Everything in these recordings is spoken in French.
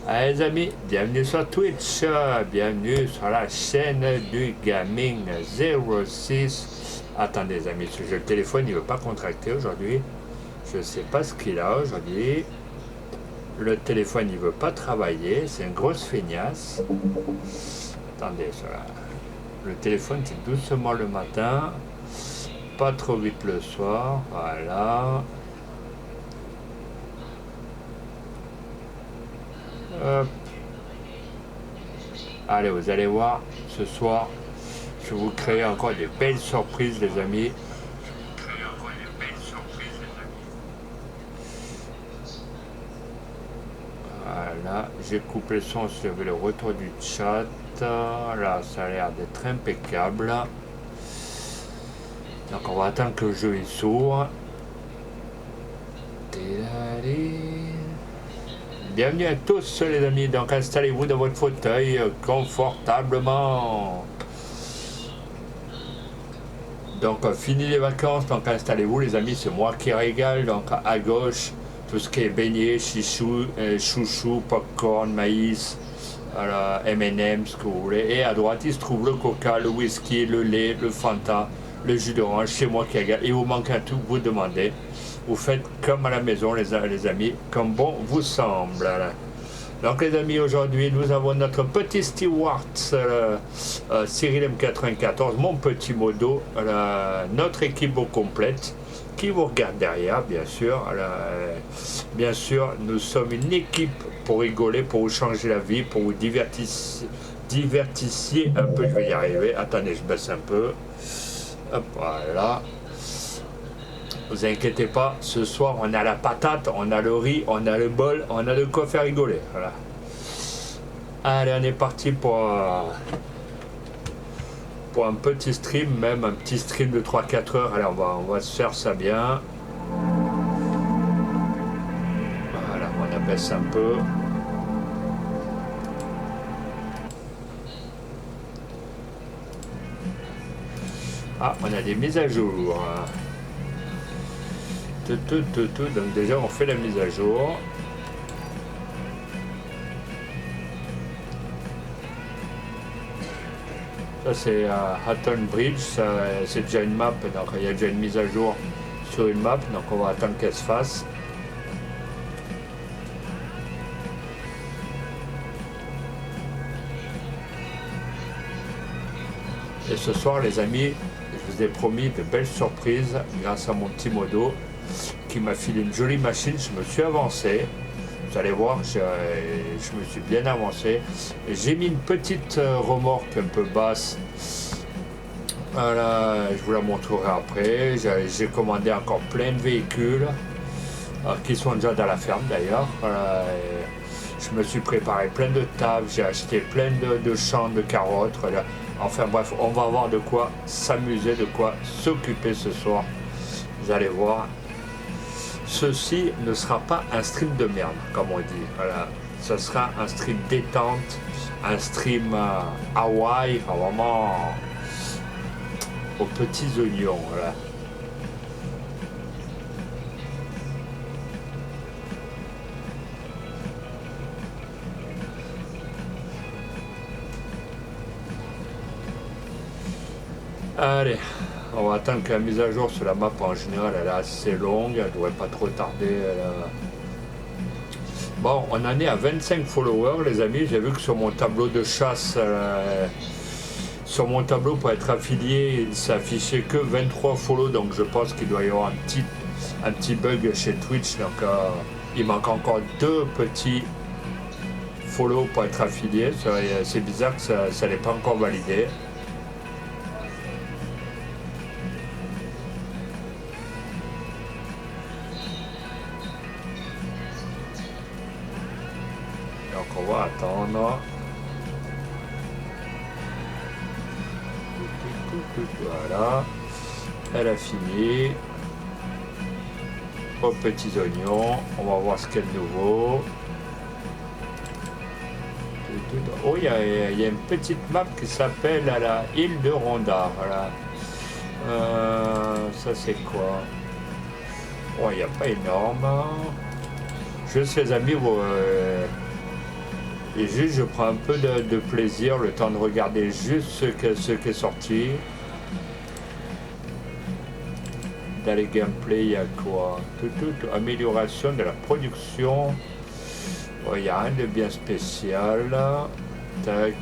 Allez les amis, bienvenue sur Twitch, bienvenue sur la chaîne du Gaming 06. Attendez les amis, ce jeu de téléphone il veut pas contracter aujourd'hui. Je sais pas ce qu'il a aujourd'hui. Le téléphone il veut pas travailler, c'est une grosse feignasse. Attendez, le téléphone c'est doucement le matin, pas trop vite le soir, voilà. Hop. Allez, vous allez voir, ce soir, je vais vous créer encore des belles surprises, les amis. Voilà, j'ai coupé le son, je vais le retour du chat. Là, ça a l'air d'être impeccable. Donc, on va attendre que le jeu s'ouvre. Bienvenue à tous les amis, donc installez-vous dans votre fauteuil confortablement. Donc fini les vacances, donc installez-vous les amis, c'est moi qui régale. Donc à gauche, tout ce qui est beignets, chouchou, popcorn, maïs, voilà, M&M, ce que vous voulez. Et à droite, il se trouve le coca, le whisky, le lait, le Fanta, le jus d'orange, c'est moi qui régale. Et vous manque un tout, vous demandez. Vous faites comme à la maison les amis, comme bon vous semble. Donc les amis, aujourd'hui nous avons notre petit steward Cyril M94, mon petit modo, notre équipe au complète, qui vous regarde derrière bien sûr. Bien sûr, nous sommes une équipe pour rigoler, pour vous changer la vie, pour vous divertissiez un peu, je vais y arriver. Attendez, je baisse un peu. Hop, voilà. Vous inquiétez pas, ce soir on a la patate, on a le riz, on a le bol, on a de quoi faire rigoler. Voilà. Allez, on est parti pour un petit stream, même un petit stream de 3-4 heures. Allez, on va se faire ça bien. Voilà, on abaisse un peu. Ah, on a des mises à jour. Donc déjà on fait la mise à jour. Ça c'est Hatton Bridge, c'est déjà une map, donc il y a déjà une mise à jour sur une map, donc on va attendre qu'elle se fasse. Et ce soir les amis, je vous ai promis de belles surprises grâce à mon petit modo qui m'a filé une jolie machine. Je me suis avancé, vous allez voir, je me suis bien avancé. J'ai mis une petite remorque un peu basse, voilà, je vous la montrerai après. J'ai commandé encore plein de véhicules qui sont déjà dans la ferme d'ailleurs. Je me suis préparé plein de tables, j'ai acheté plein de champs de carottes. Voilà. Enfin bref, on va avoir de quoi s'amuser, de quoi s'occuper ce soir. Vous allez voir. Ceci ne sera pas un stream de merde, comme on dit. Voilà. Ce sera un stream détente, un stream Hawaï, vraiment aux petits oignons. Voilà. Allez, on va attendre que la mise à jour sur la map en général elle est assez longue, elle devrait pas trop tarder. Bon, on en est à 25 followers les amis, j'ai vu que sur mon tableau de chasse, sur mon tableau pour être affilié, il s'affichait que 23 follow, donc je pense qu'il doit y avoir un petit bug chez Twitch, donc il manque encore 2 petits follow pour être affilié, c'est bizarre que ça n'est pas encore validé. On va attendre. Voilà. Elle a fini. Aux petits oignons. On va voir ce qu'il y a de nouveau. Oh, il y a une petite map qui s'appelle la île de Ronda. Voilà. Ça c'est quoi? Oh, il n'y a pas énorme. Juste les amis, Et juste, je prends un peu de plaisir, le temps de regarder juste ce qui est sorti. Dans les gameplays, il y a quoi? Amélioration de la production. Il n'y a rien de bien spécial. Tac.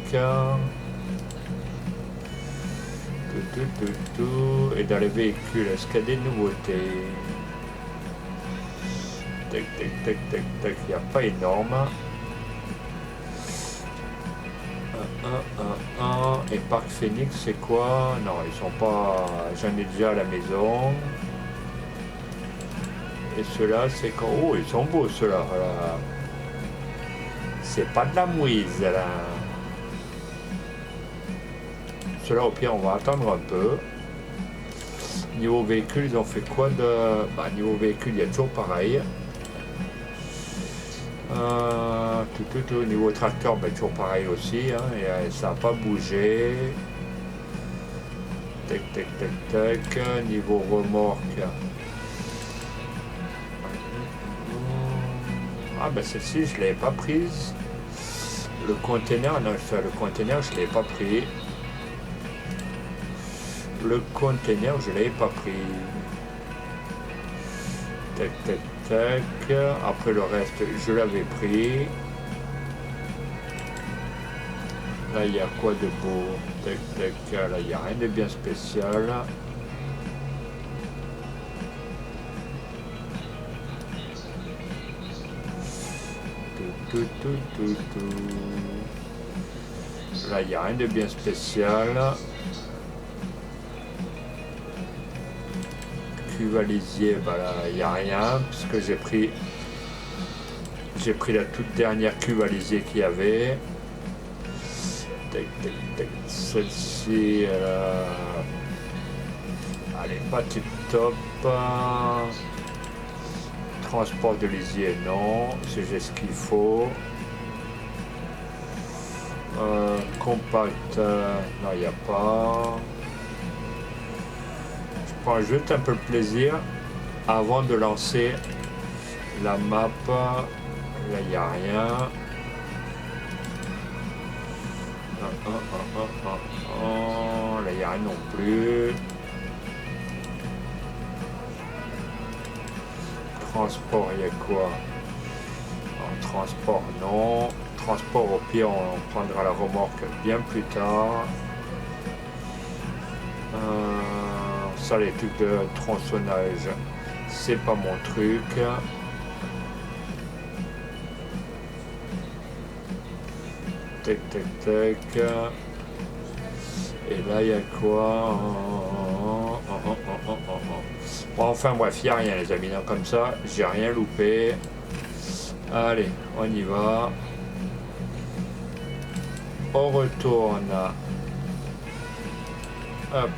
Et dans les véhicules, est-ce qu'il y a des nouveautés? Tac, tac, tac, tac, tac. Il n'y a pas énorme. Et Parc Phoenix, c'est quoi? Non, ils sont pas... J'en ai déjà à la maison. Et ceux-là, c'est quand... Oh, ils sont beaux, ceux-là. Voilà. C'est pas de la mouise, là. Ceux-là, au pire, on va attendre un peu. Niveau véhicule, ils ont fait quoi de... Bah, niveau véhicule, il y a toujours pareil. Niveau tracteur, bah, toujours pareil aussi. Hein, et ça n'a pas bougé. Tac, tac, tac, tac. Niveau remorque. Ah, bah, celle-ci, je ne l'avais pas prise. Le conteneur, non, le conteneur, je ne l'ai pas pris. Le conteneur, je ne l'avais pas pris. Tac, tac, tac. Après le reste, je l'avais pris. Là, il y a quoi de beau? Tac, tac. Là, il n'y a rien de bien spécial. Là, il n'y a rien de bien spécial. Cuve à lisier, voilà, il n'y a rien, puisque j'ai pris la toute dernière cuve à lisier qu'il y avait. Tac, tac, tac. Celle-ci, elle est pas tip top. Transport de lisier, non, j'ai ce qu'il faut. Compact, non, il n'y a pas. Je prends juste un peu de plaisir avant de lancer la map. Là, il n'y a rien. Là, il n'y a rien non plus. Transport, il y a quoi? En transport, non. Transport, au pire, on prendra la remorque bien plus tard. Ça, les trucs de tronçonnage, c'est pas mon truc. Tac, tac, tac. Et là, il y a quoi? Bon, enfin bref, il n'y a rien, les amis. Donc, comme ça, j'ai rien loupé. Allez, on y va. On retourne. Hop.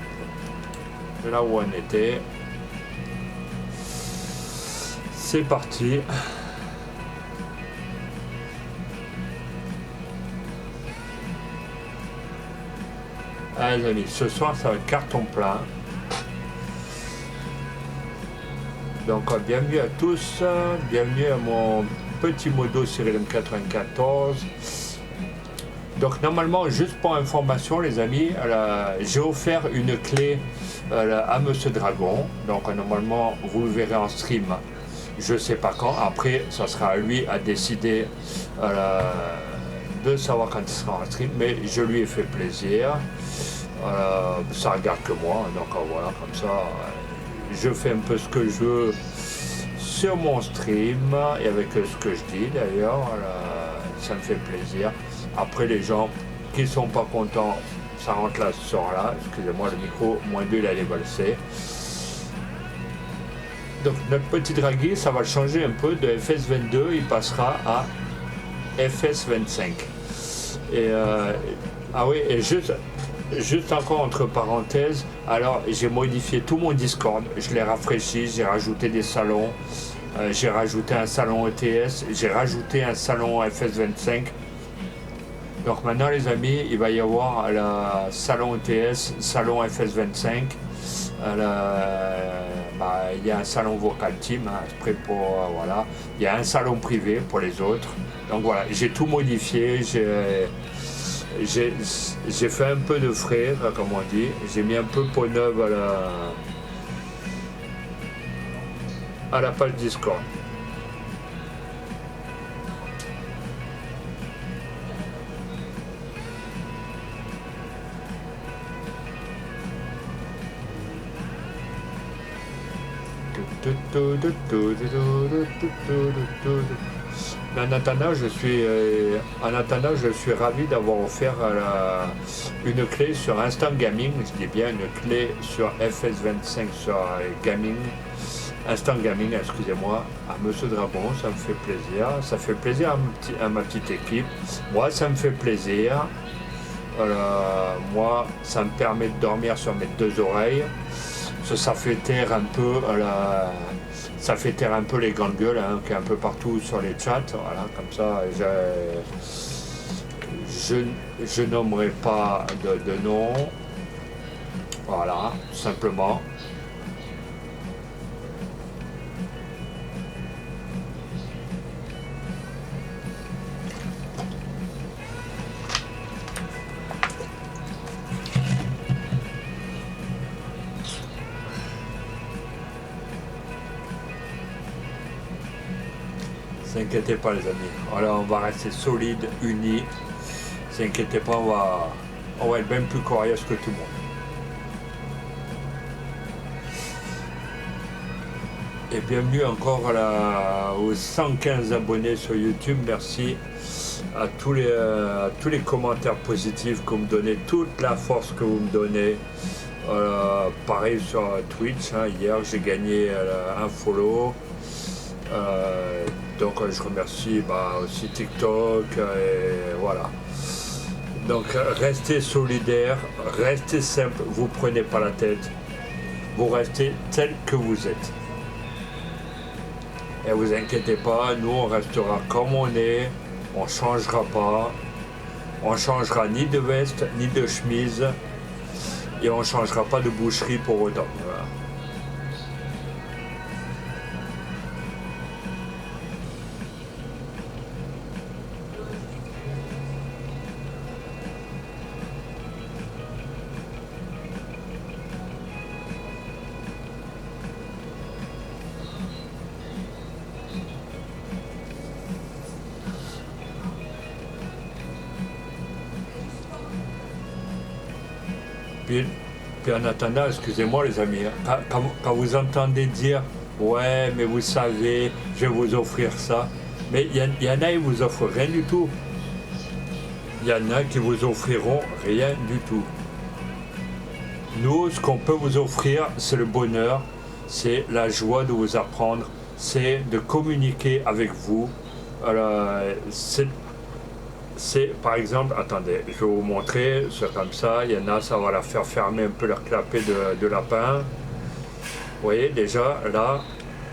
Là où on était. C'est parti. Allez les amis, ce soir ça va être carton plein. Donc bienvenue à tous, bienvenue à mon petit modo Cyril M94. Donc normalement, juste pour information les amis, j'ai offert une clé à Monsieur Dragon. Donc normalement, vous le verrez en stream, je sais pas quand. Après, ça sera à lui à décider de savoir quand il sera en stream. Mais je lui ai fait plaisir. Ça regarde que moi. Donc voilà, comme ça, je fais un peu ce que je veux sur mon stream et avec ce que je dis d'ailleurs. Ça me fait plaisir. Après les gens qui sont pas contents, ça rentre là, ce soir là. Excusez-moi, le micro, -2 il allait valser. Donc notre petit Draghi, ça va le changer un peu de FS22, il passera à FS25. Et ah oui, et juste encore entre parenthèses, alors j'ai modifié tout mon Discord, je l'ai rafraîchi, j'ai rajouté des salons, j'ai rajouté un salon ETS, j'ai rajouté un salon FS25. Donc maintenant les amis, il va y avoir le salon ETS, salon FS25, il y a un salon vocal team, hein, après pour, voilà. Il y a un salon privé pour les autres. Donc voilà, j'ai tout modifié, j'ai fait un peu de frais, comme on dit. J'ai mis un peu peau neuve à la page Discord. En attendant, je suis ravi d'avoir offert une clé sur Instant Gaming. Je dis bien une clé sur FS25 sur Gaming. Instant Gaming, excusez-moi, à Monsieur Dragon, ça me fait plaisir. Ça fait plaisir à ma petite équipe. Moi, ça me fait plaisir. Moi, ça me permet de dormir sur mes deux oreilles. Ça fait taire un peu ça fait taire un peu les grandes gueules hein, qui est un peu partout sur les chats. Voilà, comme ça, je nommerai pas de nom. Voilà, tout simplement. Ne vous inquiétez pas les amis, alors on va rester solide, unis, ne vous inquiétez pas, on va être bien plus coriace que tout le monde. Et bienvenue encore aux 115 abonnés sur YouTube, merci à tous les commentaires positifs que vous me donnez, toute la force que vous me donnez. Pareil sur Twitch, hein, hier j'ai gagné un follow. Donc je remercie aussi TikTok et voilà. Donc restez solidaires, restez simple, vous prenez pas la tête, vous restez tel que vous êtes. Et vous inquiétez pas, nous on restera comme on est, on changera pas, on changera ni de veste ni de chemise et on changera pas de boucherie pour autant. Voilà. Puis en attendant, excusez-moi les amis, quand vous entendez dire « Ouais, mais vous savez, je vais vous offrir ça », mais il y en a qui vous offrent rien du tout. Il y en a qui vous offriront rien du tout. Nous, ce qu'on peut vous offrir, c'est le bonheur, c'est la joie de vous apprendre, c'est de communiquer avec vous. C'est par exemple, attendez, je vais vous montrer, c'est comme ça, il y en a, ça va la faire fermer un peu leur clapet de lapin. Vous voyez déjà, là,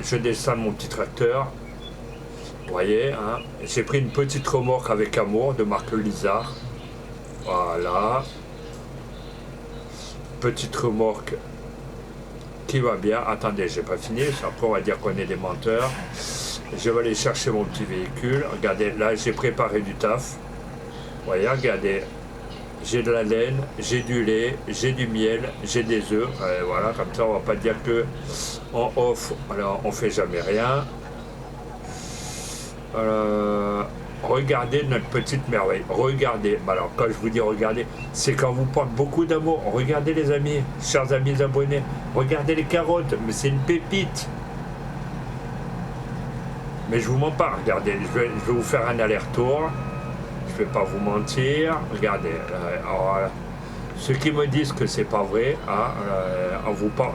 je descends mon petit tracteur. Vous voyez, hein, j'ai pris une petite remorque avec amour de marque Lizard. Voilà. Petite remorque qui va bien. Attendez, j'ai pas fini, après on va dire qu'on est des menteurs. Je vais aller chercher mon petit véhicule. Regardez, là j'ai préparé du taf. Vous voyez, regardez, j'ai de la laine, j'ai du lait, j'ai du miel, j'ai des œufs. Voilà, comme ça on va pas dire que en off, alors on fait jamais rien. Regardez notre petite merveille. Regardez, alors quand je vous dis regardez, c'est quand vous porte beaucoup d'amour. Regardez les amis, chers amis abonnés, regardez les carottes, mais c'est une pépite. Mais je vous mens pas, regardez, je vais vous faire un aller-retour. Je vais pas vous mentir, regardez. Alors, ceux qui me disent que c'est pas vrai, hein, on vous parle.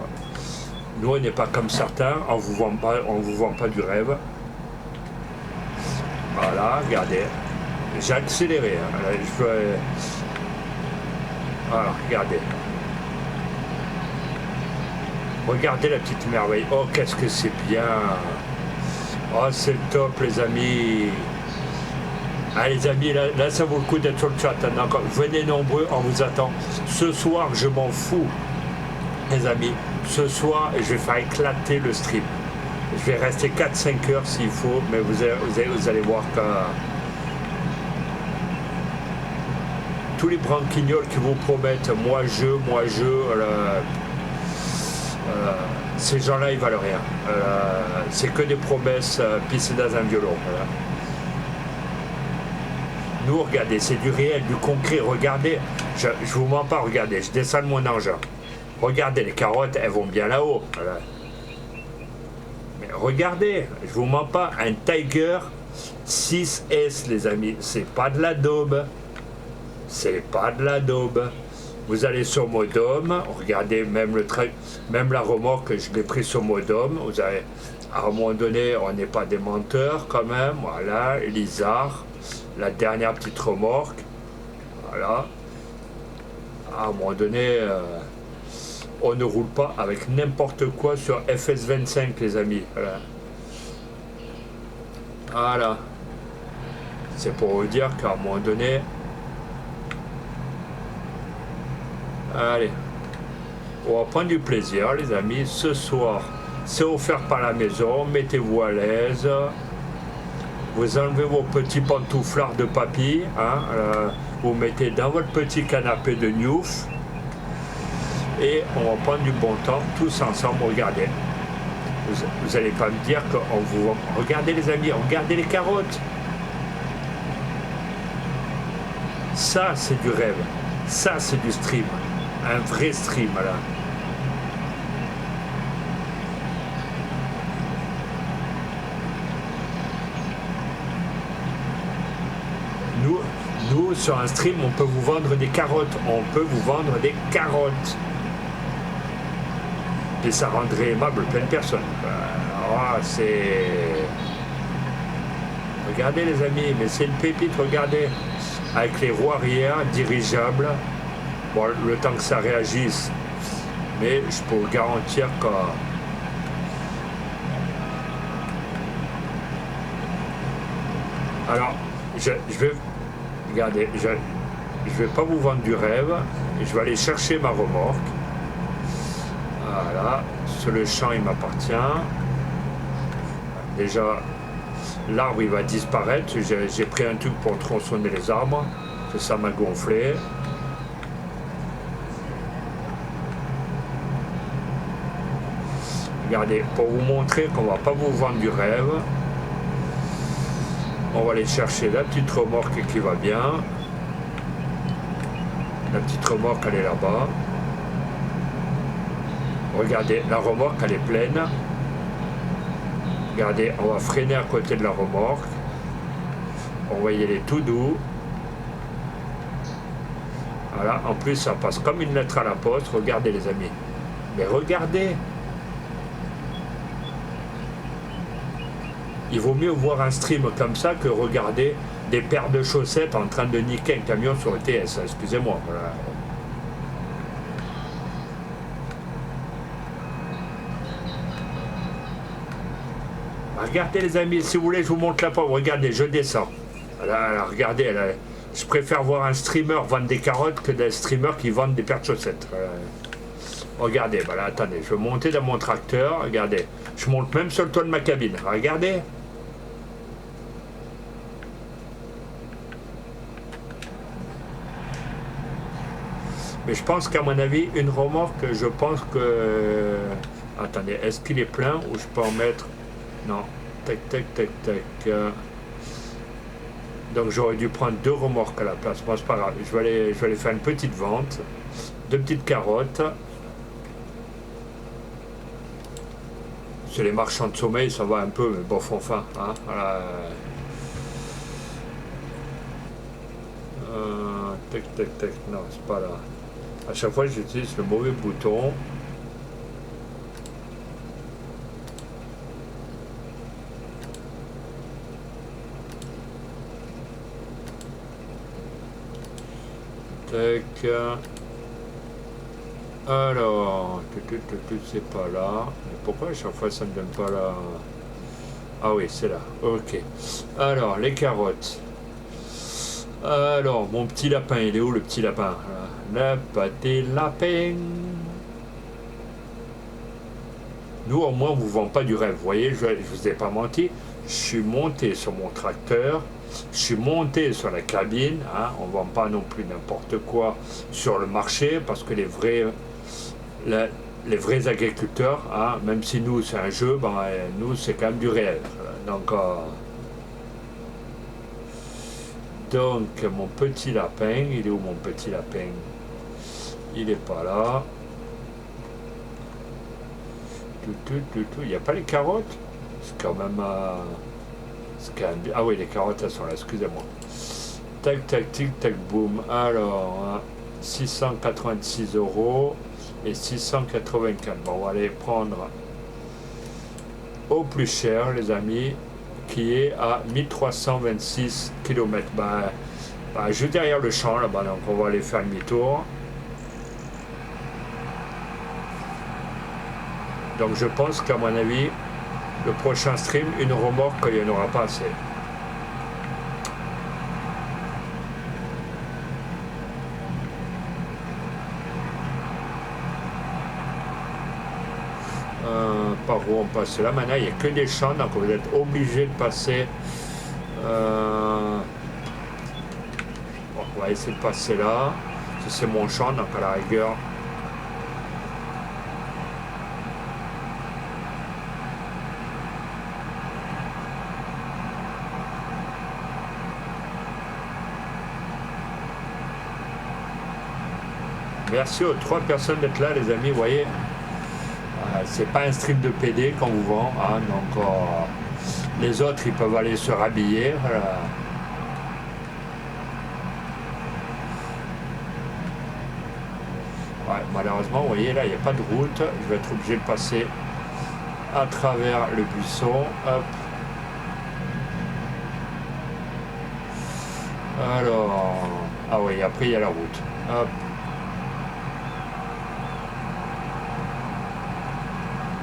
Nous on n'est pas comme certains, on vous vend pas du rêve. Voilà, regardez. J'ai accéléré. Hein. Voilà, regardez. Regardez la petite merveille. Oh, qu'est-ce que c'est bien. Oh, c'est le top, les amis. Ah, les amis, là ça vaut le coup d'être sur le chat. Venez nombreux, on vous attend. Ce soir, je m'en fous, les amis. Ce soir, je vais faire éclater le stream. Je vais rester 4-5 heures s'il faut, mais vous allez voir que tous les branquignoles qui vous promettent moi je, ces gens-là ils valent rien. C'est que des promesses pissées dans un violon. Voilà. Nous, regardez, c'est du réel, du concret. Regardez, je vous mens pas, regardez, je descends mon engin. Regardez, les carottes, elles vont bien là-haut. Voilà. Mais regardez, je vous mens pas, un Tiger 6S, les amis, c'est pas de la daube. C'est pas de la daube. Vous allez sur Modom, regardez, même la remorque, je l'ai pris sur Modom. Vous avez, à un moment donné, on n'est pas des menteurs quand même. Voilà, Lizard, la dernière petite remorque. Voilà. À un moment donné, on ne roule pas avec n'importe quoi sur FS25, les amis. Voilà. Voilà. C'est pour vous dire qu'à un moment donné, allez, on va prendre du plaisir, les amis. Ce soir, c'est offert par la maison. Mettez-vous à l'aise. Vous enlevez vos petits pantouflards de papy. Hein, vous mettez dans votre petit canapé de Newf. Et on va prendre du bon temps, tous ensemble. Regardez. Vous n'allez pas me dire qu'on vous... Regardez, les amis. Regardez les carottes. Ça, c'est du rêve. Ça, c'est du stream. Un vrai stream, là. Nous, sur un stream, on peut vous vendre des carottes. On peut vous vendre des carottes. Et ça rendrait aimable plein de personnes. C'est... Regardez, les amis, mais c'est une pépite, regardez. Avec les roues arrière, dirigeables. Bon, le temps que ça réagisse, mais je peux vous garantir que alors je vais regardez, je vais pas vous vendre du rêve, je vais aller chercher ma remorque. Voilà, sur le champ il m'appartient. Déjà l'arbre il va disparaître, j'ai pris un truc pour tronçonner les arbres, ça m'a gonflé. Regardez, pour vous montrer qu'on va pas vous vendre du rêve, on va aller chercher la petite remorque qui va bien. La petite remorque, elle est là-bas. Regardez, la remorque, elle est pleine. Regardez, on va freiner à côté de la remorque. On va y aller tout doux. Voilà, en plus, ça passe comme une lettre à la poste. Regardez, les amis. Mais regardez! Il vaut mieux voir un stream comme ça que regarder des paires de chaussettes en train de niquer un camion sur le TS. Excusez-moi. Voilà. Regardez, les amis, si vous voulez, je vous montre la pomme. Regardez, je descends. Là, regardez, là, je préfère voir un streamer vendre des carottes que des streamers qui vendent des paires de chaussettes. Regardez, voilà, attendez, je vais monter dans mon tracteur. Regardez, je monte même sur le toit de ma cabine. Regardez. Mais je pense qu'à mon avis, une remorque, je pense que... Attendez, est-ce qu'il est plein ou je peux en mettre... Non. Tac, tac, tac, tac. Donc j'aurais dû prendre 2 remorques à la place. Bon, c'est pas grave. Je vais aller faire une petite vente. 2 petites carottes. C'est les marchands de sommeil, ça va un peu, mais bof, enfin. Hein, voilà. Tac, tac, tac. Non, c'est pas là. À chaque fois, j'utilise le mauvais bouton. Tac. Alors, c'est pas là. Mais pourquoi à chaque fois ça ne me donne pas là? Ah oui, c'est là. Ok. Alors, les carottes. Alors, mon petit lapin, il est où, le petit lapin? La pâté lapin. Nous, au moins, on ne vous vend pas du rêve. Vous voyez, je ne vous ai pas menti. Je suis monté sur mon tracteur, je suis monté sur la cabine. Hein, on ne vend pas non plus n'importe quoi sur le marché parce que les vrais agriculteurs, hein, même si nous, c'est un jeu, ben, nous, c'est quand même du réel. Donc, mon petit lapin, il est où mon petit lapin? Il n'est pas là. Il n'y a pas les carottes? C'est quand même... Ah oui, les carottes, elles sont là, excusez-moi. Tac, tac, tic, tac, boum. Alors, 686 € et 684. Bon, on va aller prendre au plus cher, les amis, qui est à 1326 km. Juste derrière le champ, là-bas, donc on va aller faire demi-tour. Donc je pense qu'à mon avis, le prochain stream, une remorque, il n'y en aura pas assez. Par où on passe là? Maintenant, il n'y a que des champs, donc vous êtes obligé de passer. Bon, on va essayer de passer là. C'est mon champ, donc à la rigueur. Merci aux 3 personnes d'être là, les amis. Vous voyez, c'est pas un stream de PD qu'on vous vend. Hein, donc, les autres, ils peuvent aller se rhabiller. Ouais, malheureusement, vous voyez, là, il n'y a pas de route. Je vais être obligé de passer à travers le buisson. Hop. Alors, ah oui, après, il y a la route. Hop.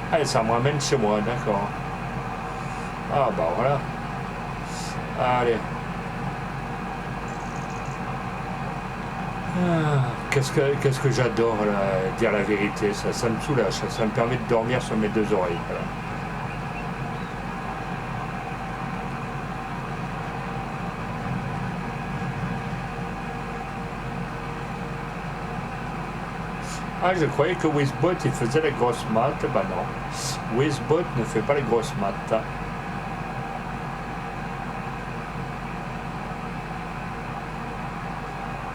Allez, ça me ramène chez moi, d'accord. Ah bah voilà. Allez. Qu'est-ce que j'adore dire la vérité, ça me soulage, ça me permet de dormir sur mes 2 oreilles. Voilà. Ah, je croyais que Wizbot il faisait les grosses maths. Bah non, Wizbot ne fait pas les grosses maths.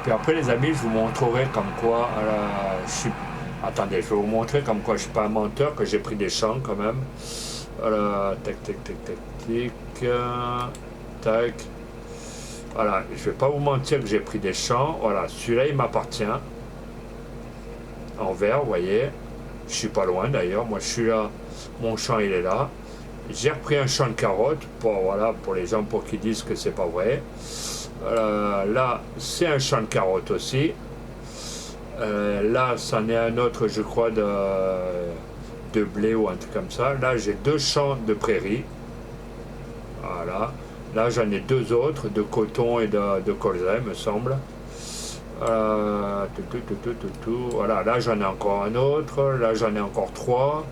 Puis après, les amis, je vous montrerai comme quoi je suis. Attendez, je vais vous montrer comme quoi je suis pas un menteur, que j'ai pris des champs quand même. Voilà, tac, tac, tac, tac, tac, tac. Voilà, je vais pas vous mentir que j'ai pris des champs. Voilà, celui-là, il m'appartient. En vert, vous voyez, je suis pas loin d'ailleurs, moi je suis là, mon champ il est là, j'ai repris un champ de carottes pour les gens pour qui disent que c'est pas vrai. Là c'est un champ de carottes aussi, là c'en est un autre je crois de blé ou un truc comme ça. Là j'ai 2 champs de prairies, voilà, là j'en ai 2 autres de coton et de colza me semble. Voilà, là j'en ai encore un autre, là j'en ai encore 3.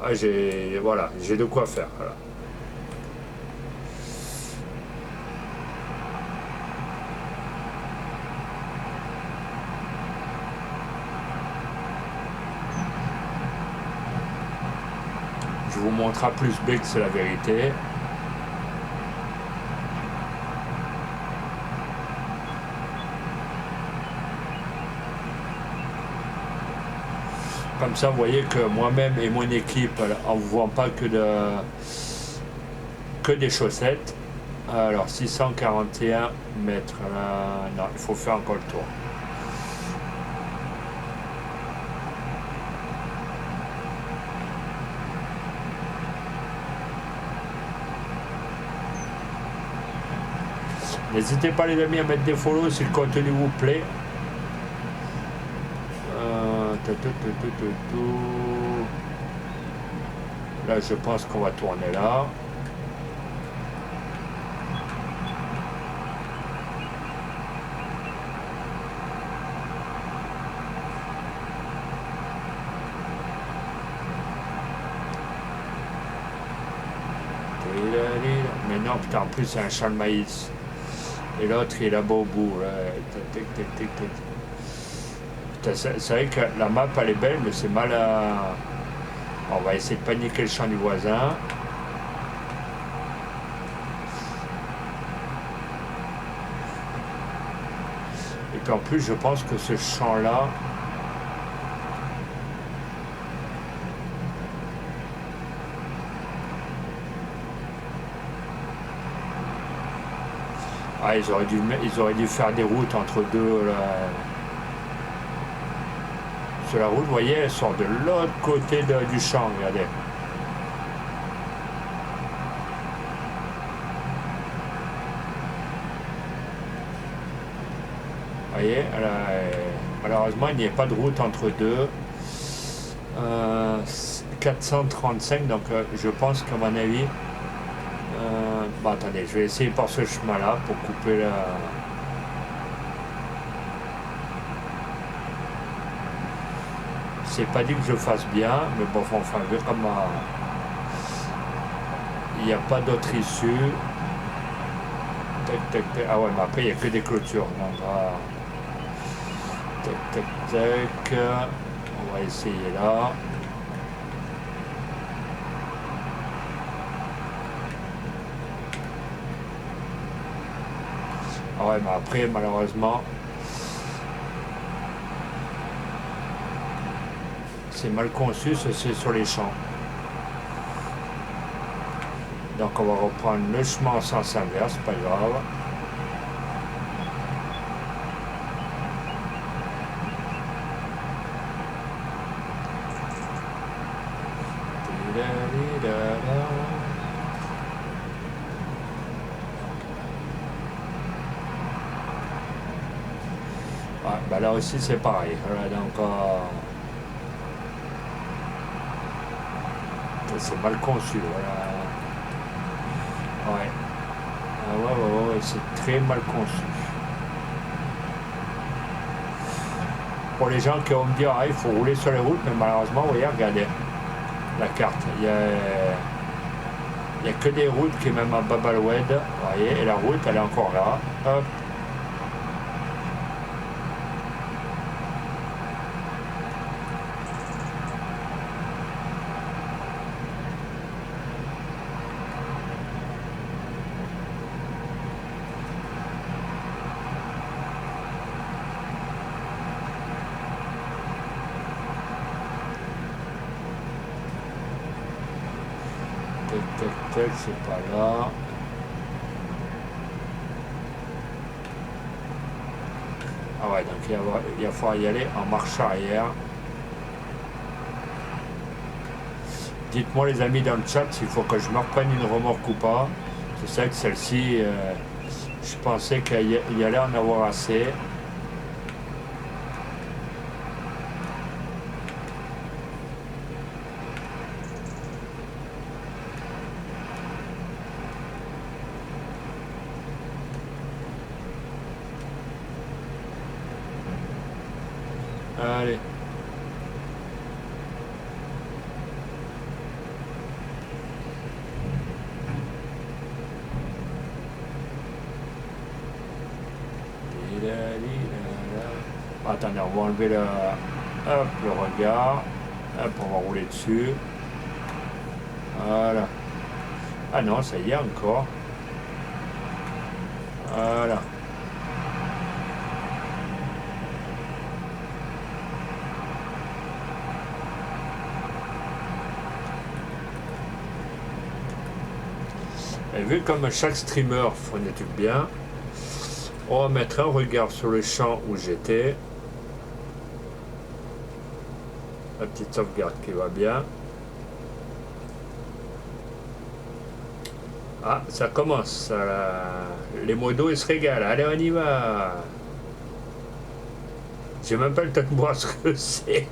Ah, j'ai de quoi faire. Voilà. Je vous montre à plus B que c'est la vérité. Comme ça, vous voyez que moi-même et mon équipe, on ne vous vend pas que des chaussettes. Alors, 641 mètres. Là, non, il faut faire encore le tour. N'hésitez pas, les amis, à mettre des follow si le contenu vous plaît. Là, je pense qu'on va tourner là. Mais non, putain, en plus, c'est un champ de maïs. Et l'autre, il est là-bas au bout. Là. Putain, c'est vrai que la map, elle est belle, mais c'est mal à... On va essayer de paniquer le champ du voisin. Et puis en plus, je pense que ce champ-là... Ah, ils auraient dû faire des routes entre deux. Là. Sur la route, vous voyez, elle sort de l'autre côté du champ, regardez. Vous voyez, malheureusement, il n'y a pas de route entre deux. 435, donc je pense qu'à mon avis... bon, attendez, je vais essayer par ce chemin-là pour couper la... C'est pas dit que je fasse bien, mais bon, enfin, vu comme il n'y a pas d'autre issue. Tac, tac, tac. Ah ouais, mais après, il n'y a que des clôtures. Donc, tac, tac, tac. On va essayer là. Ah ouais, mais après, malheureusement, c'est mal conçu, c'est sur les champs. Donc on va reprendre le chemin en sens inverse, pas grave. Ouais, bah là aussi c'est pareil. Voilà, donc c'est mal conçu. Voilà. Ouais. Ah ouais, c'est très mal conçu. Pour les gens qui vont me dire, ah, il faut rouler sur les routes, mais malheureusement, vous voyez, regardez la carte. Il y a que des routes qui est même à Babaloued, vous voyez, et la route, elle est encore là. Hop. C'est pas là. Ah ouais, donc il va falloir y aller en marche arrière. Dites-moi les amis dans le chat s'il faut que je me reprenne une remorque ou pas. Je sais que celle-ci, je pensais qu'il y allait en avoir assez. Allez. Attendez, on va enlever le regard. Hop, on va rouler dessus. Voilà. Ah non, ça y est encore. Voilà. Et vu comme chaque streamer fait des trucs bien, on va mettre un regard sur le champ où j'étais. La petite sauvegarde qui va bien. Ah, ça commence. Les modos, ils se régalent. Allez, on y va. J'ai même pas le temps de voir ce que c'est.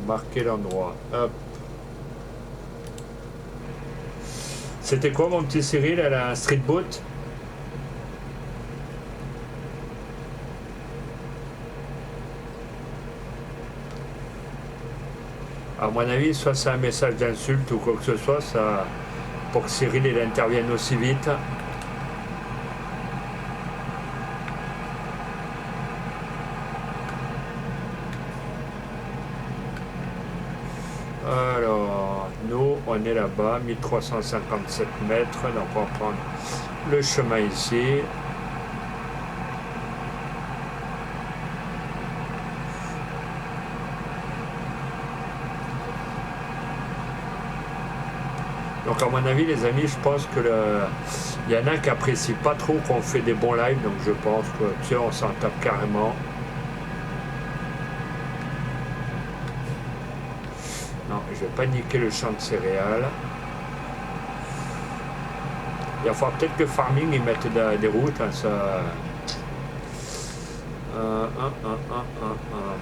Marquer l'endroit. Hop. C'était quoi mon petit Cyril à la street boat? À mon avis, soit c'est un message d'insulte ou quoi que ce soit, ça, pour que Cyril il intervienne aussi vite. Alors, nous, on est là-bas, 1357 mètres, donc on va prendre le chemin ici. Donc à mon avis les amis, je pense que il y en a qui apprécient pas trop qu'on fait des bons lives, donc je pense que tu sais, on s'en tape carrément. Non, je vais pas niquer le champ de céréales. Il va falloir peut-être que Farming ils mettent des routes, hein, ça.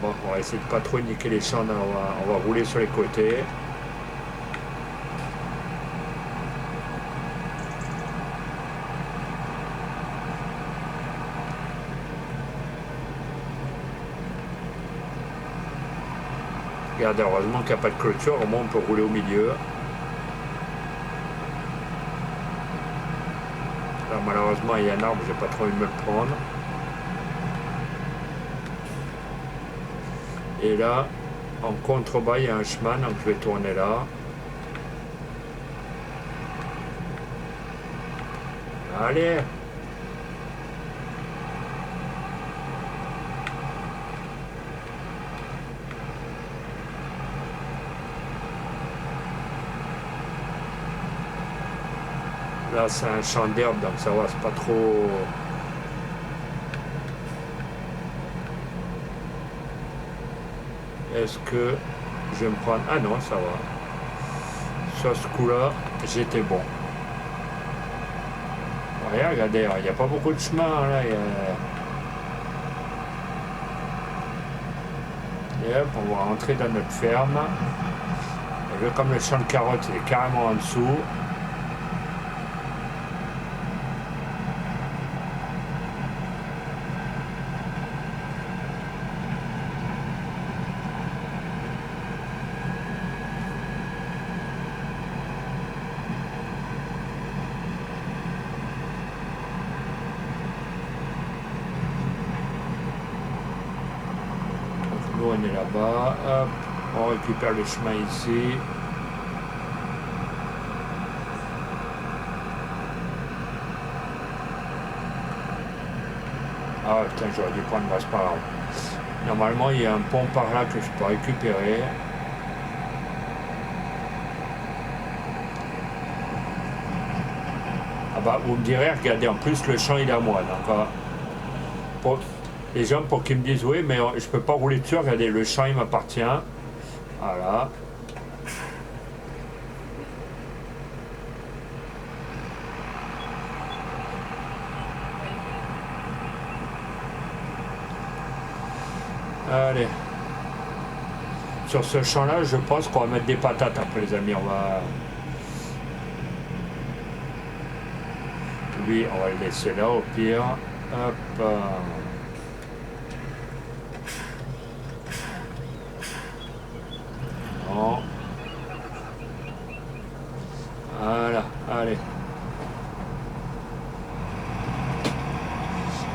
Bon, on va essayer de pas trop niquer les champs, on va rouler sur les côtés. Regardez, heureusement qu'il n'y a pas de clôture, au moins on peut rouler au milieu. Là, malheureusement, il y a un arbre, j'ai pas trop envie de me le prendre. Et là, en contrebas, il y a un chemin, donc je vais tourner là. Allez! Là, c'est un champ d'herbe, donc ça va, c'est pas trop... Est-ce que je vais me prendre... Ah non, ça va. Sur ce coup-là, j'étais bon. Ouais, regardez, il n'y a pas beaucoup de chemin, là. Et hop, on va rentrer dans notre ferme. Et là, comme le champ de carottes est carrément en dessous, nous on est là-bas, hop, on récupère le chemin ici. Ah putain, j'aurais dû prendre, c'est pas grave. Normalement il y a un pont par là que je peux récupérer. Ah bah vous me direz, regardez, en plus le champ il est à moi, donc pour les gens pour qu'ils me disent oui mais je peux pas rouler dessus, regardez, le champ il m'appartient. Voilà. Allez. Sur ce champ-là, je pense qu'on va mettre des patates après les amis. On va... Lui, on va le laisser là au pire. Hop. Bon. Voilà, allez.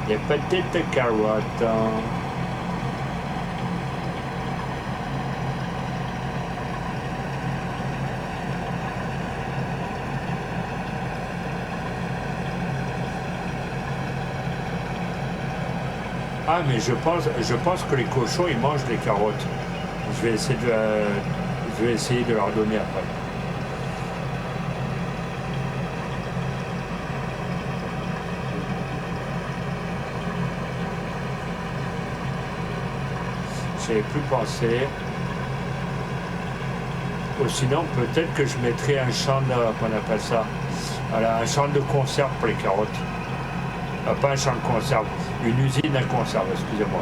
Des petites carottes. Ah mais je pense que les cochons ils mangent des carottes. Je vais essayer de leur donner après. J'y avais plus pensé. Ou sinon peut-être que je mettrai un champ de, qu'on appelle ça. Voilà, un champ de conserve pour les carottes. Pas un champ de conserve, une usine à conserve, excusez-moi.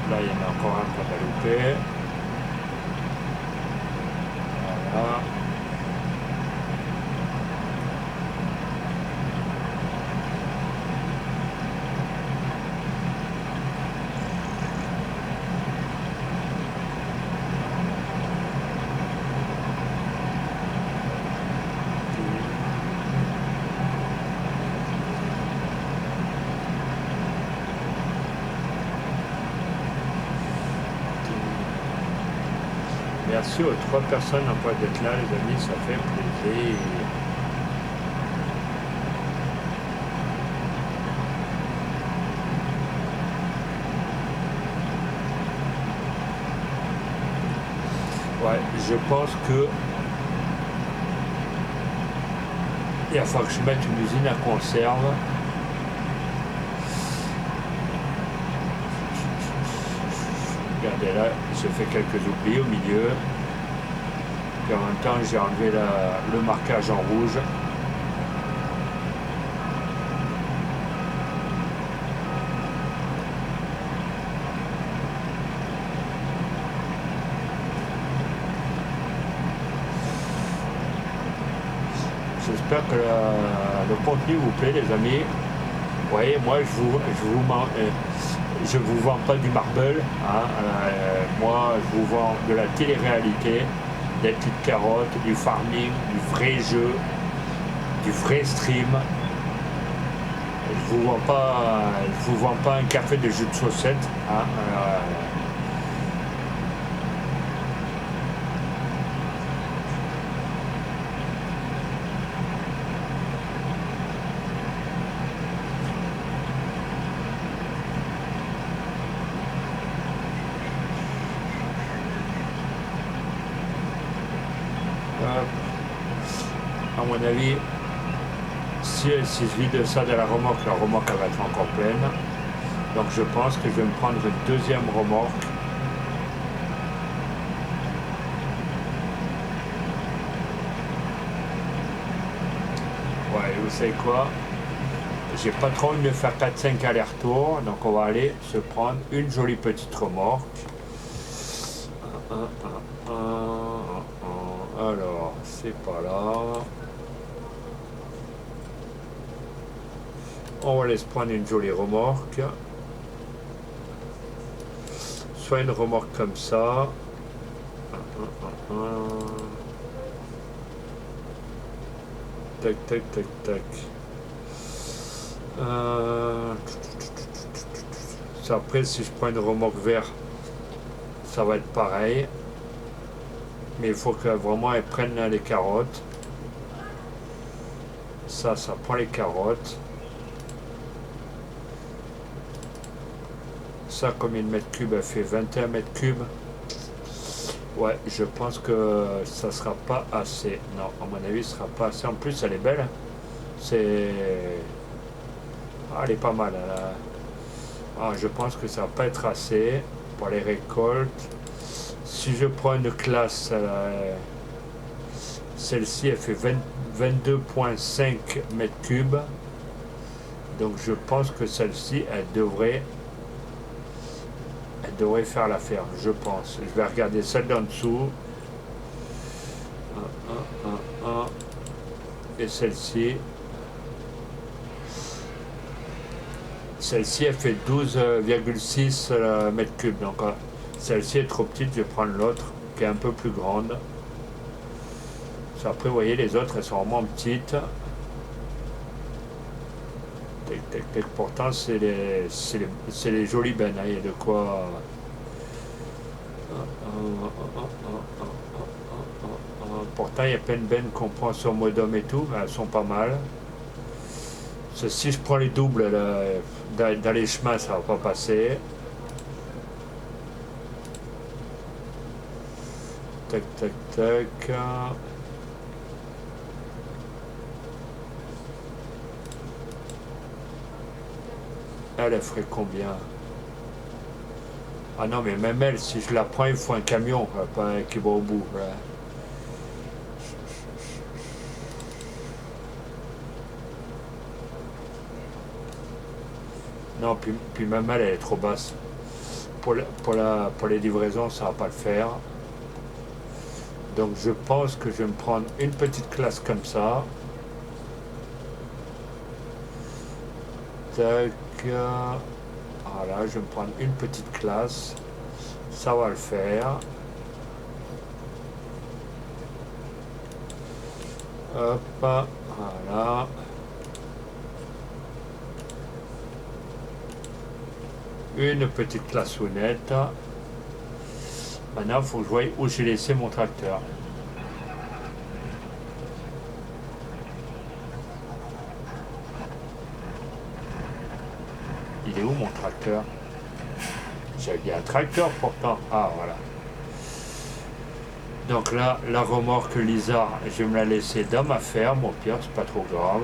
Voilà. Là, il y en a encore un qu'on a loupé. Voilà. Merci aux 3 personnes encore d'être là, les amis, ça fait plaisir. Ouais, je pense que il va falloir que je mette une usine à conserve. Regardez là, j'ai fait quelques oublis au milieu. Puis en même temps, j'ai enlevé le marquage en rouge. J'espère que le contenu vous plaît, les amis. Vous voyez, moi, je vous vends pas du marble. Hein. Moi, je vous vends de la télé-réalité, des petites carottes, du farming, du vrai jeu, du vrai stream. Je vous vends pas un café de jus de saucette. Hein. À mon avis, si je vide ça de la remorque elle va être encore pleine. Donc je pense que je vais me prendre une deuxième remorque. Ouais, vous savez quoi? J'ai pas trop envie de faire 4-5 allers-retours, donc on va aller se prendre une jolie petite remorque. Alors, c'est pas là. On va aller se prendre une jolie remorque. Soit une remorque comme ça. Tac, tac, tac, tac. Après, si je prends une remorque verte, ça va être pareil. Mais il faut que vraiment elle prenne les carottes. Ça prend les carottes. Ça, combien de mètres cubes? Elle fait 21 mètres cubes. Ouais, je pense que ça sera pas assez. Non, à mon avis, ce sera pas assez. En plus, elle est belle. Elle est pas mal. Je pense que ça va pas être assez pour les récoltes. Si je prends une classe, celle-ci, elle fait 22,5 mètres cubes. Donc je pense que celle-ci, elle devrait faire l'affaire, je pense. Je vais regarder celle d'en dessous. Et celle-ci. Celle-ci, elle fait 12,6 mètres cubes. Donc celle-ci est trop petite, je vais prendre l'autre qui est un peu plus grande. Après, vous voyez, les autres, elles sont vraiment petites. Pourtant, c'est les jolies bennes. Il y a de quoi. Pourtant, il y a plein de bennes qu'on prend sur Modom et tout, mais elles sont pas mal. Si je prends les doubles, dans les chemins, ça va pas passer. Tac, tac, tac. Elle ferait combien? Ah non, mais même elle, si je la prends, il faut un camion, pas un qui va au bout. Voilà. Non, puis même elle est trop basse. Pour les livraisons, ça va pas le faire. Donc je pense que je vais me prendre une petite classe comme ça. Tac. Voilà, je vais me prendre une petite classe. Ça va le faire. Hop, voilà. Une petite classe honnête. Maintenant, il faut que je voie où j'ai laissé mon tracteur. Il est où mon tracteur? J'avais un tracteur pourtant. Ah, voilà. Donc là, la remorque Lisa, je vais me la laisser dans ma ferme. Au pire, c'est pas trop grave.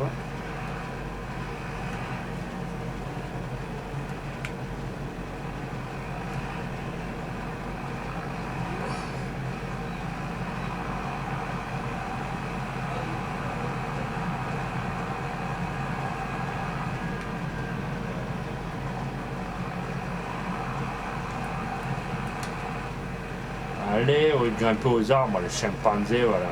Allez, au lieu de grimper aux arbres, le chimpanzé, voilà.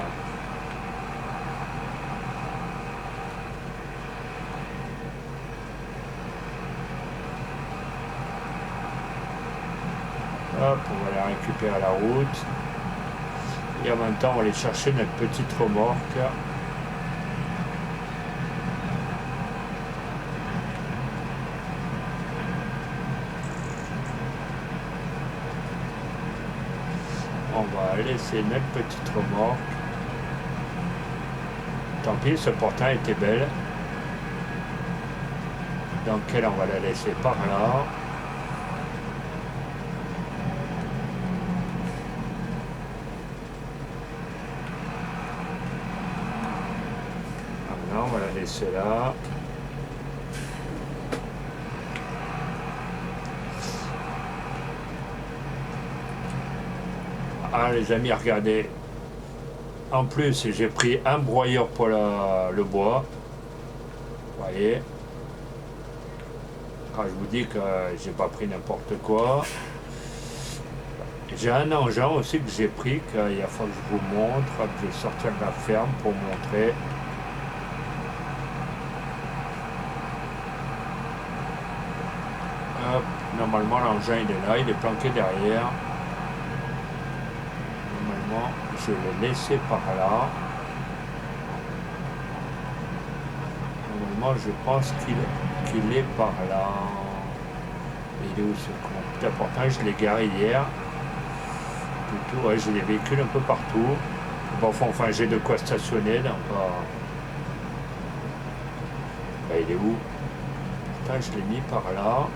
Hop, on va aller récupérer la route. Et en même temps, on va aller chercher notre petite remorque. On va laisser notre petite remorque. Tant pis, ce portail était belle. Donc elle, on va la laisser par là. Maintenant, on va la laisser là. Ah les amis, regardez. En plus, j'ai pris un broyeur pour le bois. Vous voyez. Quand je vous dis que j'ai pas pris n'importe quoi. J'ai un engin aussi que j'ai pris, qu'il faut que je vous montre. Je vais sortir de la ferme pour montrer. Hop, normalement l'engin il est là, il est planqué derrière. Normalement, je vais le laisser par là. Normalement, je pense qu'il est par là. Il est où ce con? Pourtant, je l'ai garé hier. Plutôt, ouais, j'ai des véhicules un peu partout. Bon, enfin, j'ai de quoi stationner. Donc, bah, il est où? Putain, je l'ai mis par là.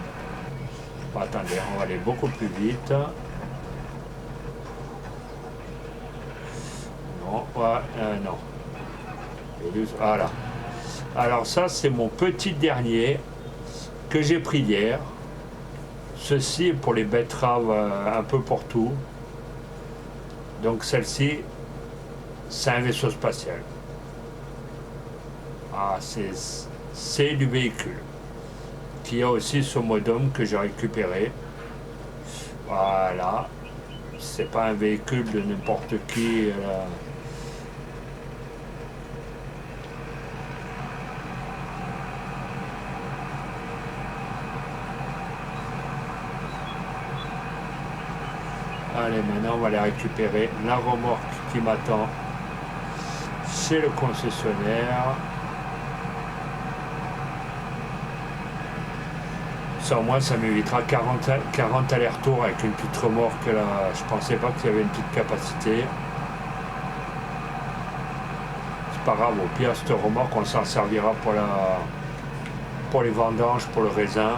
Bon, attendez, on va aller beaucoup plus vite. Non, ouais, non. Voilà. Alors ça, c'est mon petit dernier que j'ai pris hier. Ceci est pour les betteraves un peu pour tout. Donc celle-ci, c'est un vaisseau spatial. Ah, c'est du véhicule. Qui a aussi ce modem que j'ai récupéré. Voilà. C'est pas un véhicule de n'importe qui. Allez, maintenant on va aller récupérer la remorque qui m'attend chez le concessionnaire. Ça au moins ça m'évitera 40 allers-retours avec une petite remorque là. Je pensais pas qu'il y avait une petite capacité. C'est pas grave, au pire cette remorque on s'en servira pour les vendanges, pour le raisin.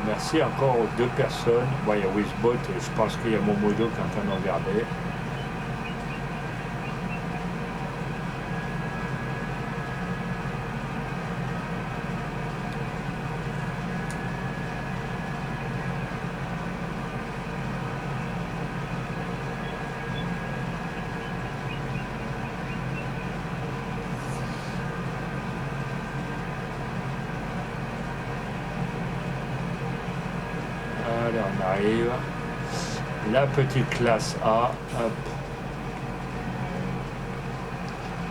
Merci encore aux deux personnes. Bon, il y a Wizbot, je pense qu'il y a Momodo qui est en train de regarder. arrive. La petite classe A. Hop.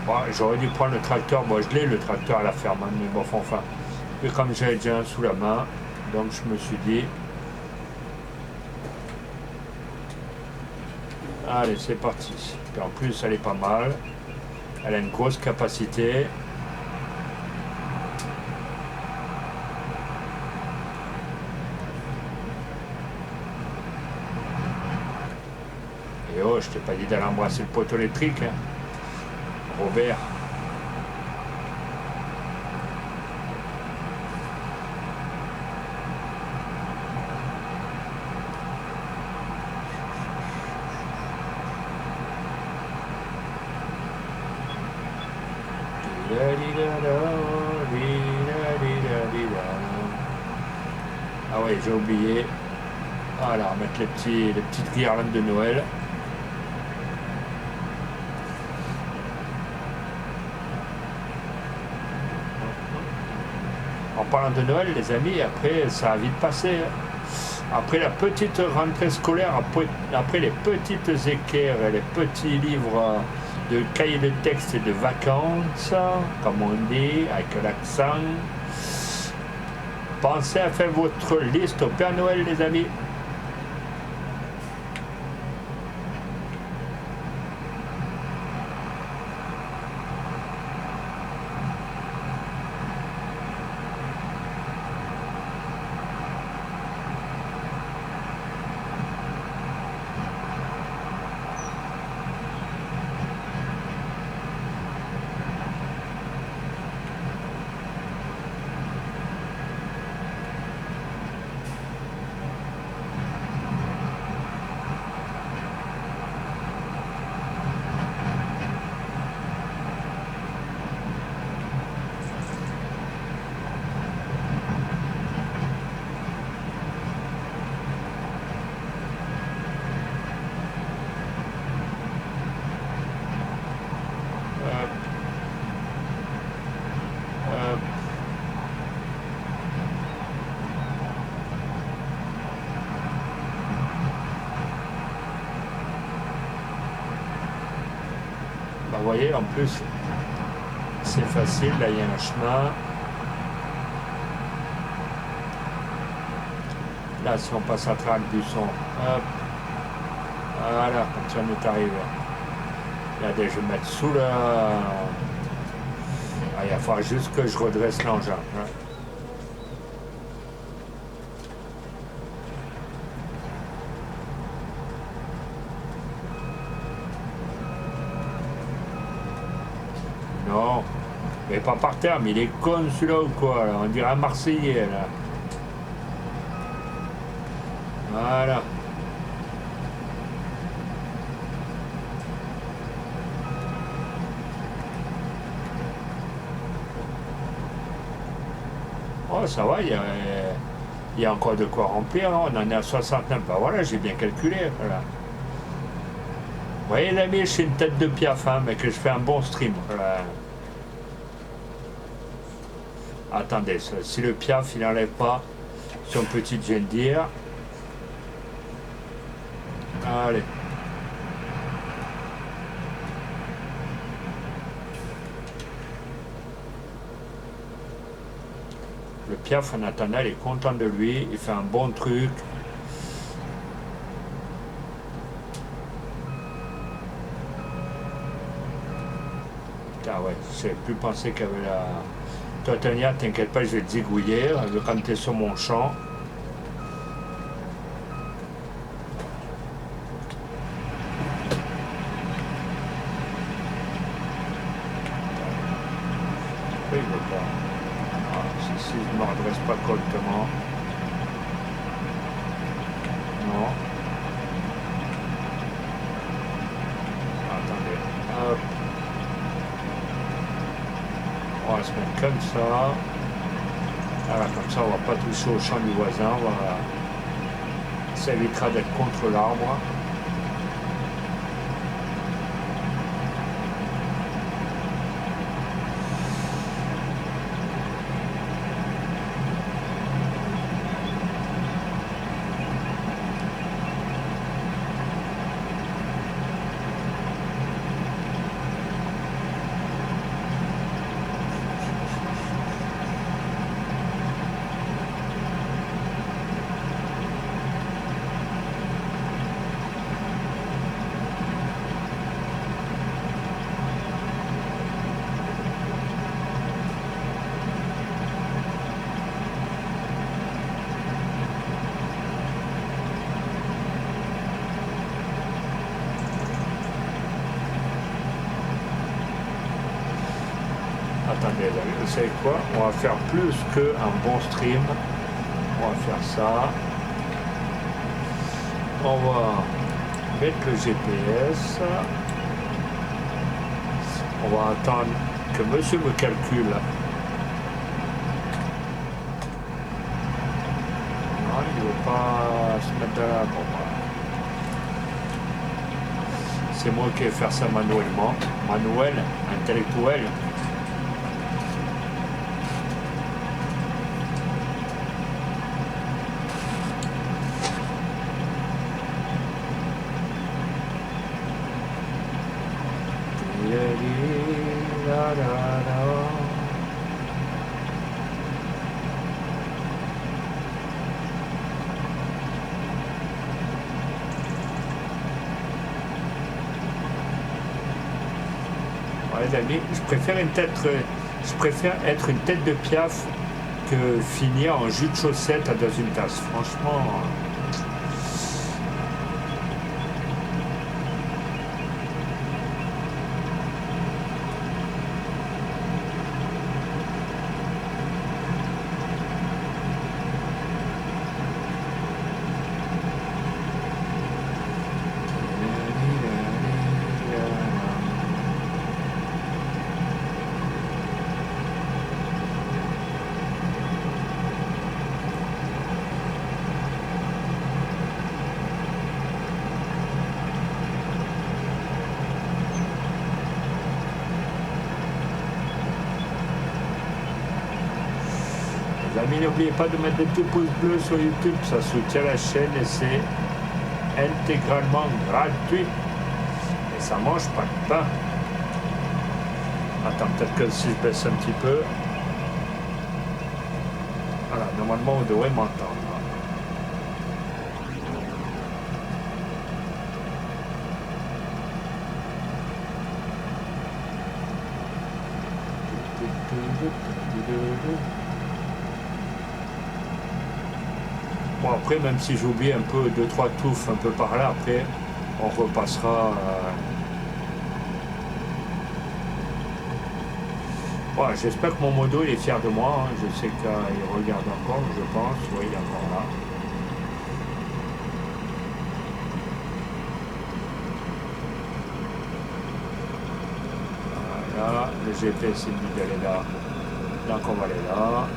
Bon, j'aurais dû prendre le tracteur. Bon, je l'ai le tracteur à la ferme, hein, mais bon, enfin. Et comme j'avais déjà un sous la main, donc je me suis dit. Allez, c'est parti. Et en plus, elle est pas mal. Elle a une grosse capacité. Et oh, je t'ai pas dit d'aller embrasser le poteau électrique, hein. Robert. Ah ouais, j'ai oublié. Voilà, remettre les petites guirlandes de Noël. En parlant de Noël, les amis, après, ça a vite passé. Après la petite rentrée scolaire, après les petites équerres et les petits livres de cahiers de texte et de vacances, comme on dit, avec l'accent, pensez à faire votre liste au Père Noël, les amis. Vous voyez, en plus, c'est facile, là il y a un chemin. Là, si on passe à travers le buisson, hop, voilà, comme ça on est arrivé. Regardez, je vais mettre sous la... Ah, il va falloir juste que je redresse l'engin. Hein. Non, mais pas par terre, mais il est con celui-là ou quoi, là. On dirait un Marseillais, là. Voilà. Oh, ça va, il y a encore de quoi remplir, hein. On en est à 69. Bah voilà, j'ai bien calculé, voilà. Vous voyez, les amis, je suis une tête de piaf, hein, mais que je fais un bon stream. Voilà. Attendez, si le piaf, il n'enlève pas son petit Gendir. Allez. Le piaf, en attendant, il est content de lui, il fait un bon truc. Ah ouais, j'ai plus pensé qu'il y avait la... Toi, Tania, t'inquiète pas, je vais te zigouiller quand t'es sur mon champ. Il veut pas. Ah, si je ne me redresse pas correctement. Non. Attendez. Hop. On va se mettre comme ça. Voilà, comme ça on va pas toucher au champ du voisin. Voilà. Ça évitera d'être contre l'arbre. attendez, vous savez quoi? On va faire plus qu'un bon stream. On va faire ça. On va mettre le GPS. On va attendre que monsieur me calcule. Non, il ne veut pas se mettre là. Bon, voilà. C'est moi qui vais faire ça manuellement. Manuel, intellectuel. Les amis, je préfère être une tête de piaf que finir en jus de chaussette dans une tasse. Franchement. Amis, n'oubliez pas de mettre des petits pouces bleus sur YouTube, ça soutient la chaîne et c'est intégralement gratuit. Et ça mange pas de pain. Attends, peut-être que si je baisse un petit peu. Voilà, normalement vous devrez m'entendre. Bon, après, même si j'oublie un peu 2-3 touffes un peu par là, après on repassera. Voilà, j'espère que mon modo il est fier de moi, hein. Je sais qu'il regarde encore, je pense, oui, il est encore là. Voilà, le GPS il me dit d'aller là, donc on va aller là.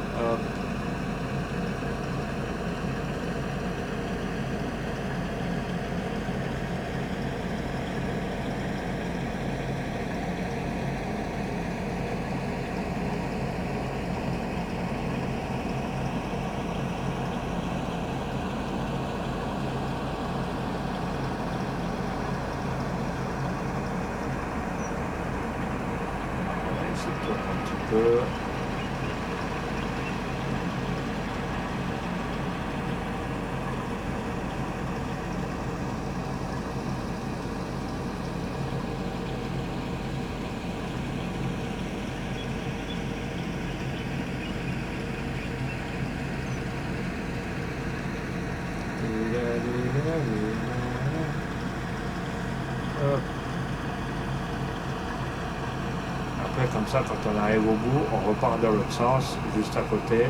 Hop. Après, comme ça, quand on arrive au bout, on repart dans l'autre sens, juste à côté.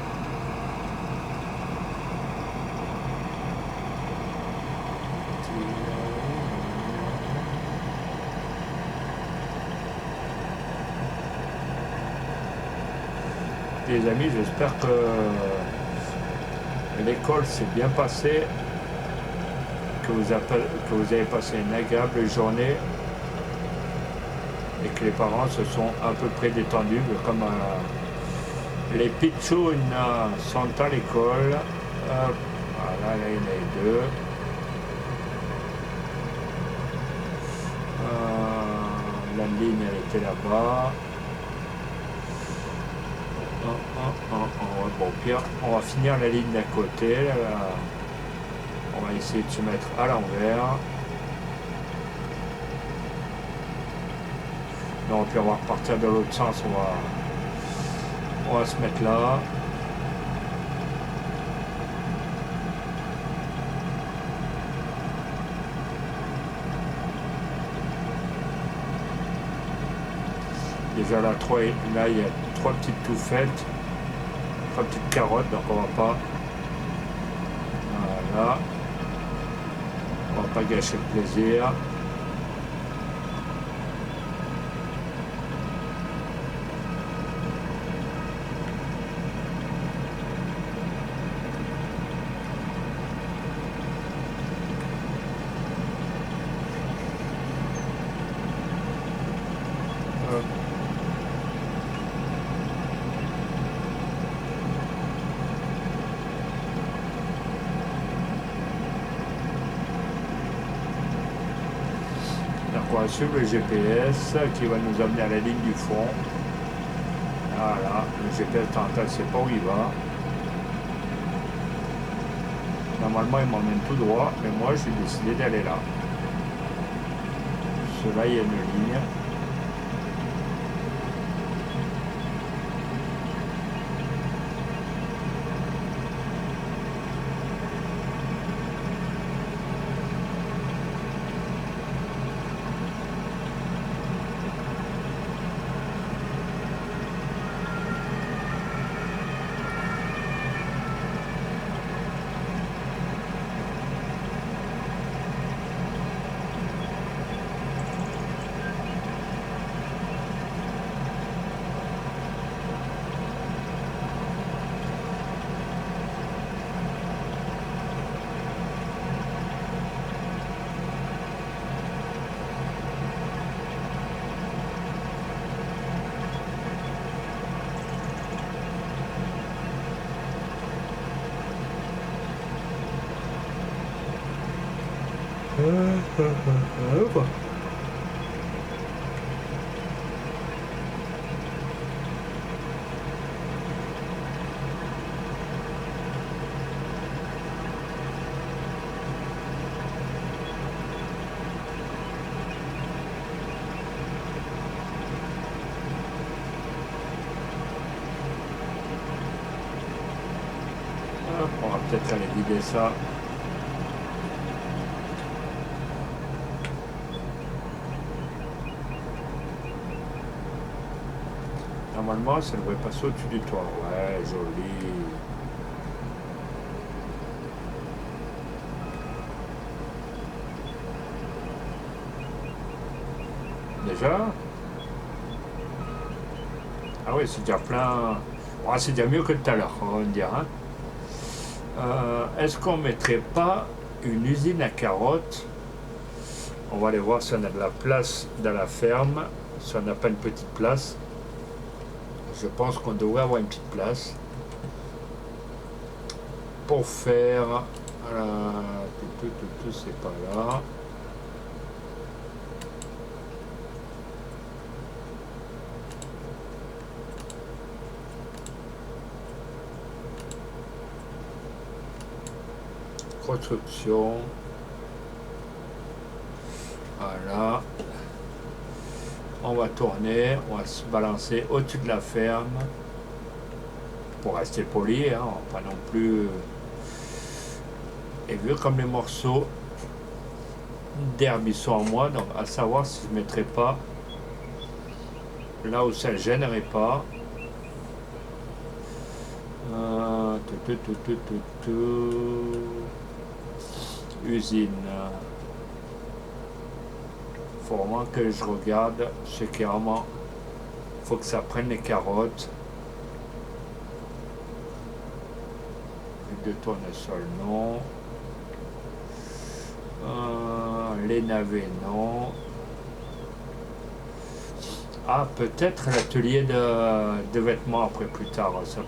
Les amis, j'espère que l'école s'est bien passée, que vous avez passé une agréable journée et que les parents se sont à peu près détendus, comme les pitchounes sont à l'école. Voilà, là il y en a deux. La ligne elle était là-bas. Bon, pire, on va finir la ligne d'à côté. Là. On va essayer de se mettre à l'envers. Non, puis on va repartir de l'autre sens. On va se mettre là. Déjà là, là il y a 3 petites touffettes, 3 petites carottes, donc on va pas. Voilà. On va pas gâcher le plaisir. On va suivre le GPS qui va nous amener à la ligne du fond. Voilà, le GPS ne sait pas où il va. Normalement il m'emmène tout droit, mais moi j'ai décidé d'aller là. Parce que là il y a une ligne. On va peut-être aller vider ça. Normalement, ça devrait passer au-dessus du toit. Ouais, joli. Déjà? Ah oui, c'est déjà plein. Ouais, c'est déjà mieux que tout à l'heure, on va dire. Hein. Est-ce qu'on ne mettrait pas une usine à carottes? On va aller voir si on a de la place dans la ferme, si on n'a pas une petite place. Je pense qu'on devrait avoir une petite place pour faire. Tout, c'est pas là. Construction. Voilà. On va tourner, on va se balancer au-dessus de la ferme pour rester poli, hein, on va pas non plus. Et vu comme les morceaux d'herbe ils sont en moi, donc à savoir si je ne mettrais pas là où ça ne gênerait pas. Usine. Faut vraiment que je regarde ce qui est vraiment. Faut que ça prenne les carottes. De tournesol, non. Les navets, non. Ah, peut-être l'atelier de vêtements après plus tard, ça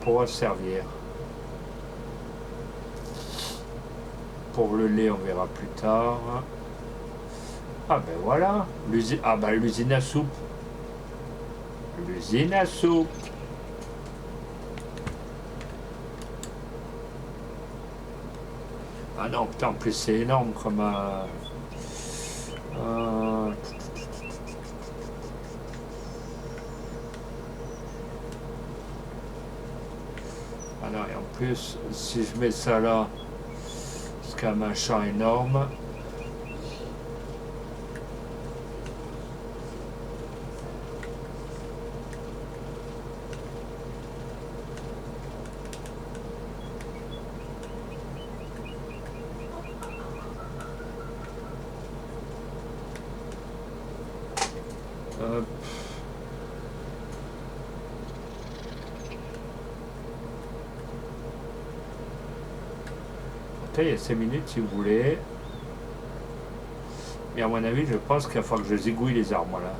pourra servir. Pour le lait, on verra plus tard. Ah ben voilà, l'usine. Ah ben l'usine à soupe. L'usine à soupe. Ah non, putain, en plus c'est énorme comme un. Ah non, et en plus, si je mets ça là, c'est quand même un champ énorme. Hop. Il y a 5 minutes si vous voulez. Mais à mon avis, je pense qu'il va falloir que je zigouille les arbres là.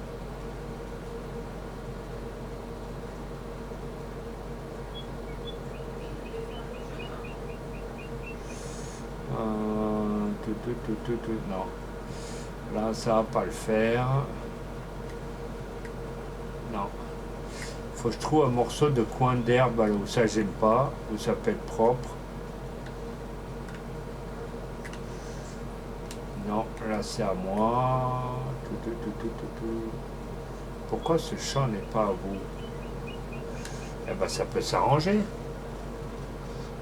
Non. Là, ça va pas le faire. Non. Faut que je trouve un morceau de coin d'herbe là où ça gêne pas, où ça peut être propre. Non, là c'est à moi. Pourquoi ce champ n'est pas à vous? Eh ben ça peut s'arranger.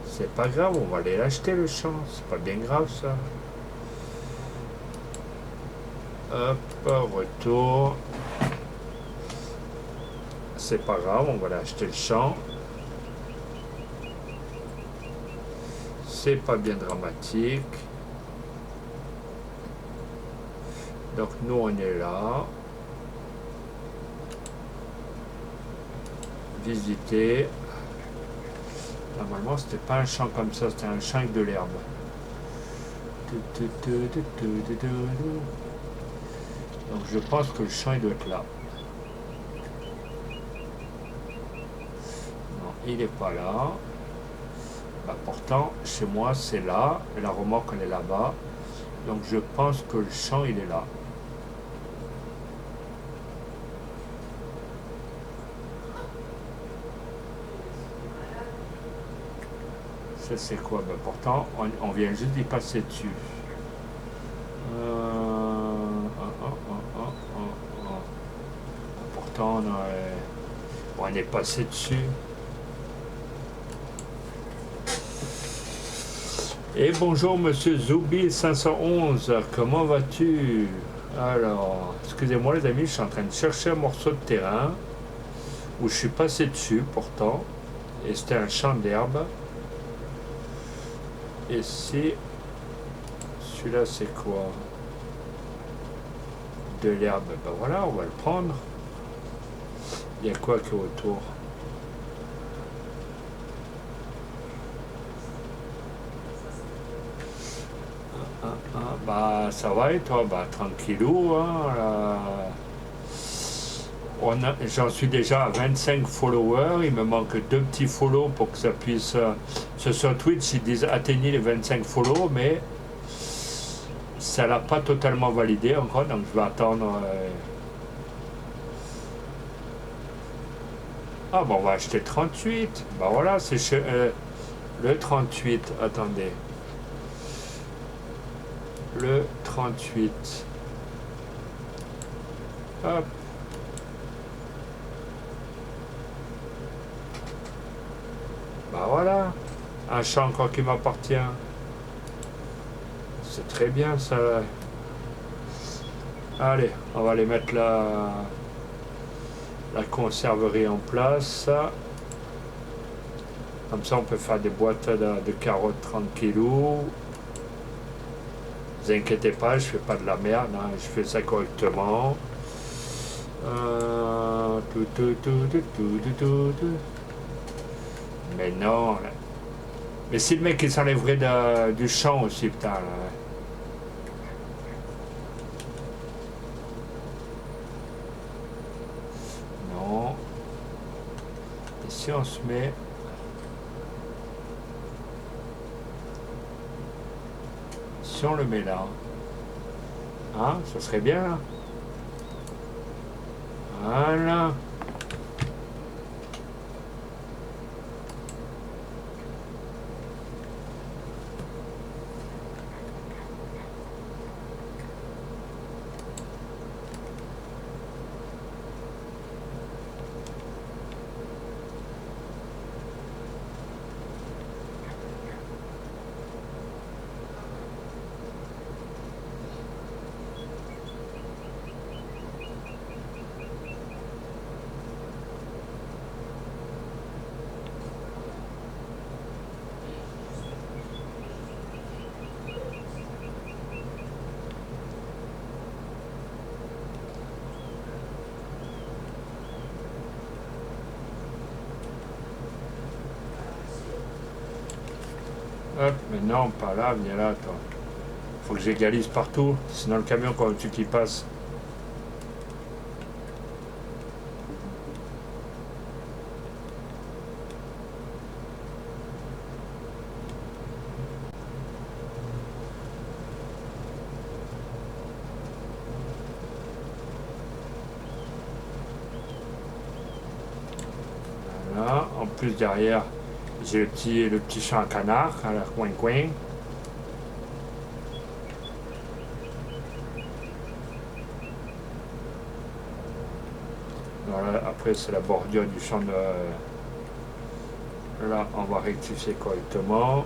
C'est pas grave, on va aller l'acheter le champ. C'est pas bien grave ça. Hop, retour. C'est pas grave, on va aller acheter le champ. C'est pas bien dramatique. Donc nous on est là. Visiter. Normalement c'était pas un champ comme ça, c'était un champ avec de l'herbe. Donc je pense que le champ il doit être là. Non, il n'est pas là. Bah, pourtant chez moi c'est là, et la remorque elle est là-bas. Donc je pense que le champ il est là. Ça c'est quoi? Ben, pourtant on vient juste d'y passer dessus. Pourtant on est passé dessus. Et bonjour monsieur Zoubi 511, comment vas-tu? Alors, excusez-moi les amis, je suis en train de chercher un morceau de terrain où je suis passé dessus pourtant, et c'était un champ d'herbe. Et si celui-là c'est quoi? De l'herbe, ben voilà, on va le prendre. Il y a quoi qui est autour? Bah ça va et toi? Bah tranquillou, hein, j'en suis déjà à 25 followers, il me manque 2 petits follow pour que ça puisse... sur Twitch ils disent atteignez les 25 follow, mais ça l'a pas totalement validé encore, donc je vais attendre... Ah bon, on va acheter le 38, bah voilà, c'est le 38, attendez. Le 38. Hop. Bah voilà, un champ encore qui m'appartient. C'est très bien ça. Allez, on va aller mettre la conserverie en place. Comme ça on peut faire des boîtes de carottes tranquillou. Ne vous inquiétez pas, je fais pas de la merde, hein, je fais ça correctement. Mais non. Là. Mais si le mec il s'enlèverait du champ aussi, putain. Là. Non. Et si on se met... Si on le met là, hein, ça serait bien là. Voilà. Hop, mais non, pas là, viens là, toi. Faut que j'égalise partout, sinon le camion, quand tu qui passe. Voilà, en plus derrière, j'ai le petit champ à canard, à la coin-coin. Voilà, après c'est la bordure du champ de... Là, on va rectifier correctement.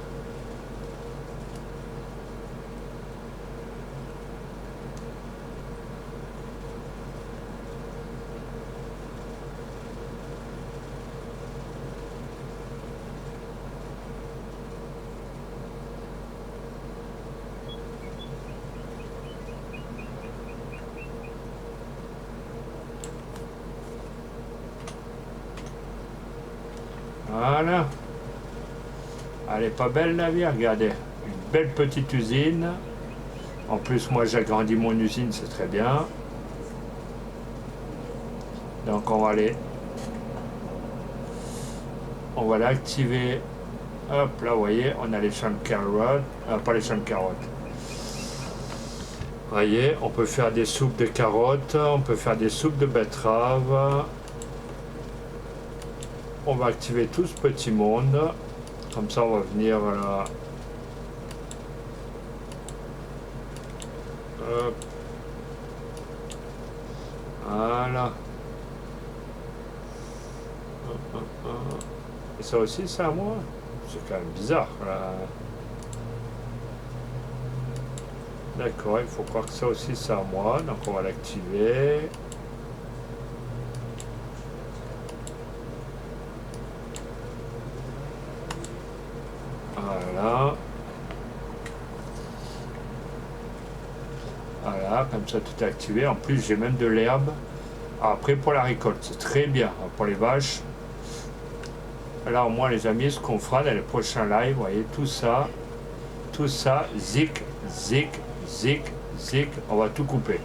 Voilà. Elle est pas belle la vie, regardez. Une belle petite usine. En plus, moi j'agrandis mon usine, c'est très bien. Donc on va aller. On va l'activer. Hop, là vous voyez, on a les champs de carottes. Pas les champs de carottes. Vous voyez, on peut faire des soupes de carottes, on peut faire des soupes de betteraves. On va activer tout ce petit monde. Comme ça, on va venir là. Hop. Voilà. Et ça aussi, c'est à moi. C'est quand même bizarre. D'accord, il faut croire que ça aussi, c'est à moi. Donc, on va l'activer. Voilà. Voilà, comme ça tout est activé. En plus, j'ai même de l'herbe. Après, pour la récolte, c'est très bien. Pour les vaches. Là, au moins, les amis, ce qu'on fera dans les prochains lives, vous voyez, tout ça, zic, zic, zic, zic, on va tout couper.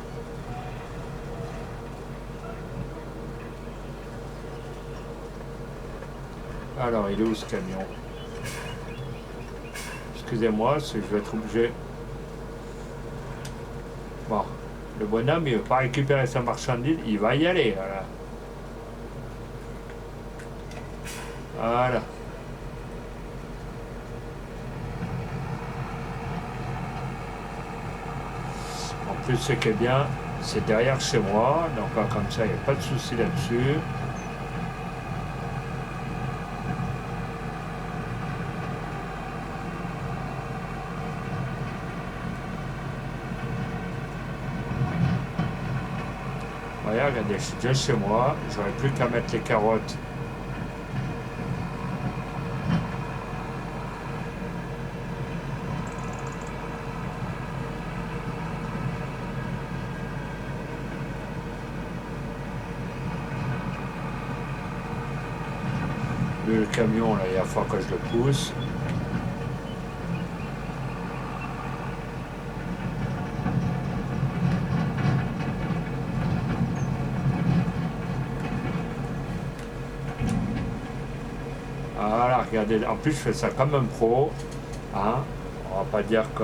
Alors, il est où ce camion? Excusez-moi, je vais être obligé. Bon, le bonhomme, il ne veut pas récupérer sa marchandise, il va y aller. Voilà. Voilà. En plus, ce qui est bien, c'est derrière chez moi, donc comme ça, il n'y a pas de souci là-dessus. Regardez, je suis déjà chez moi, j'aurais plus qu'à mettre les carottes. Le camion, là, il va falloir que je le pousse. Voilà, regardez, en plus je fais ça comme un pro, hein, on va pas dire que...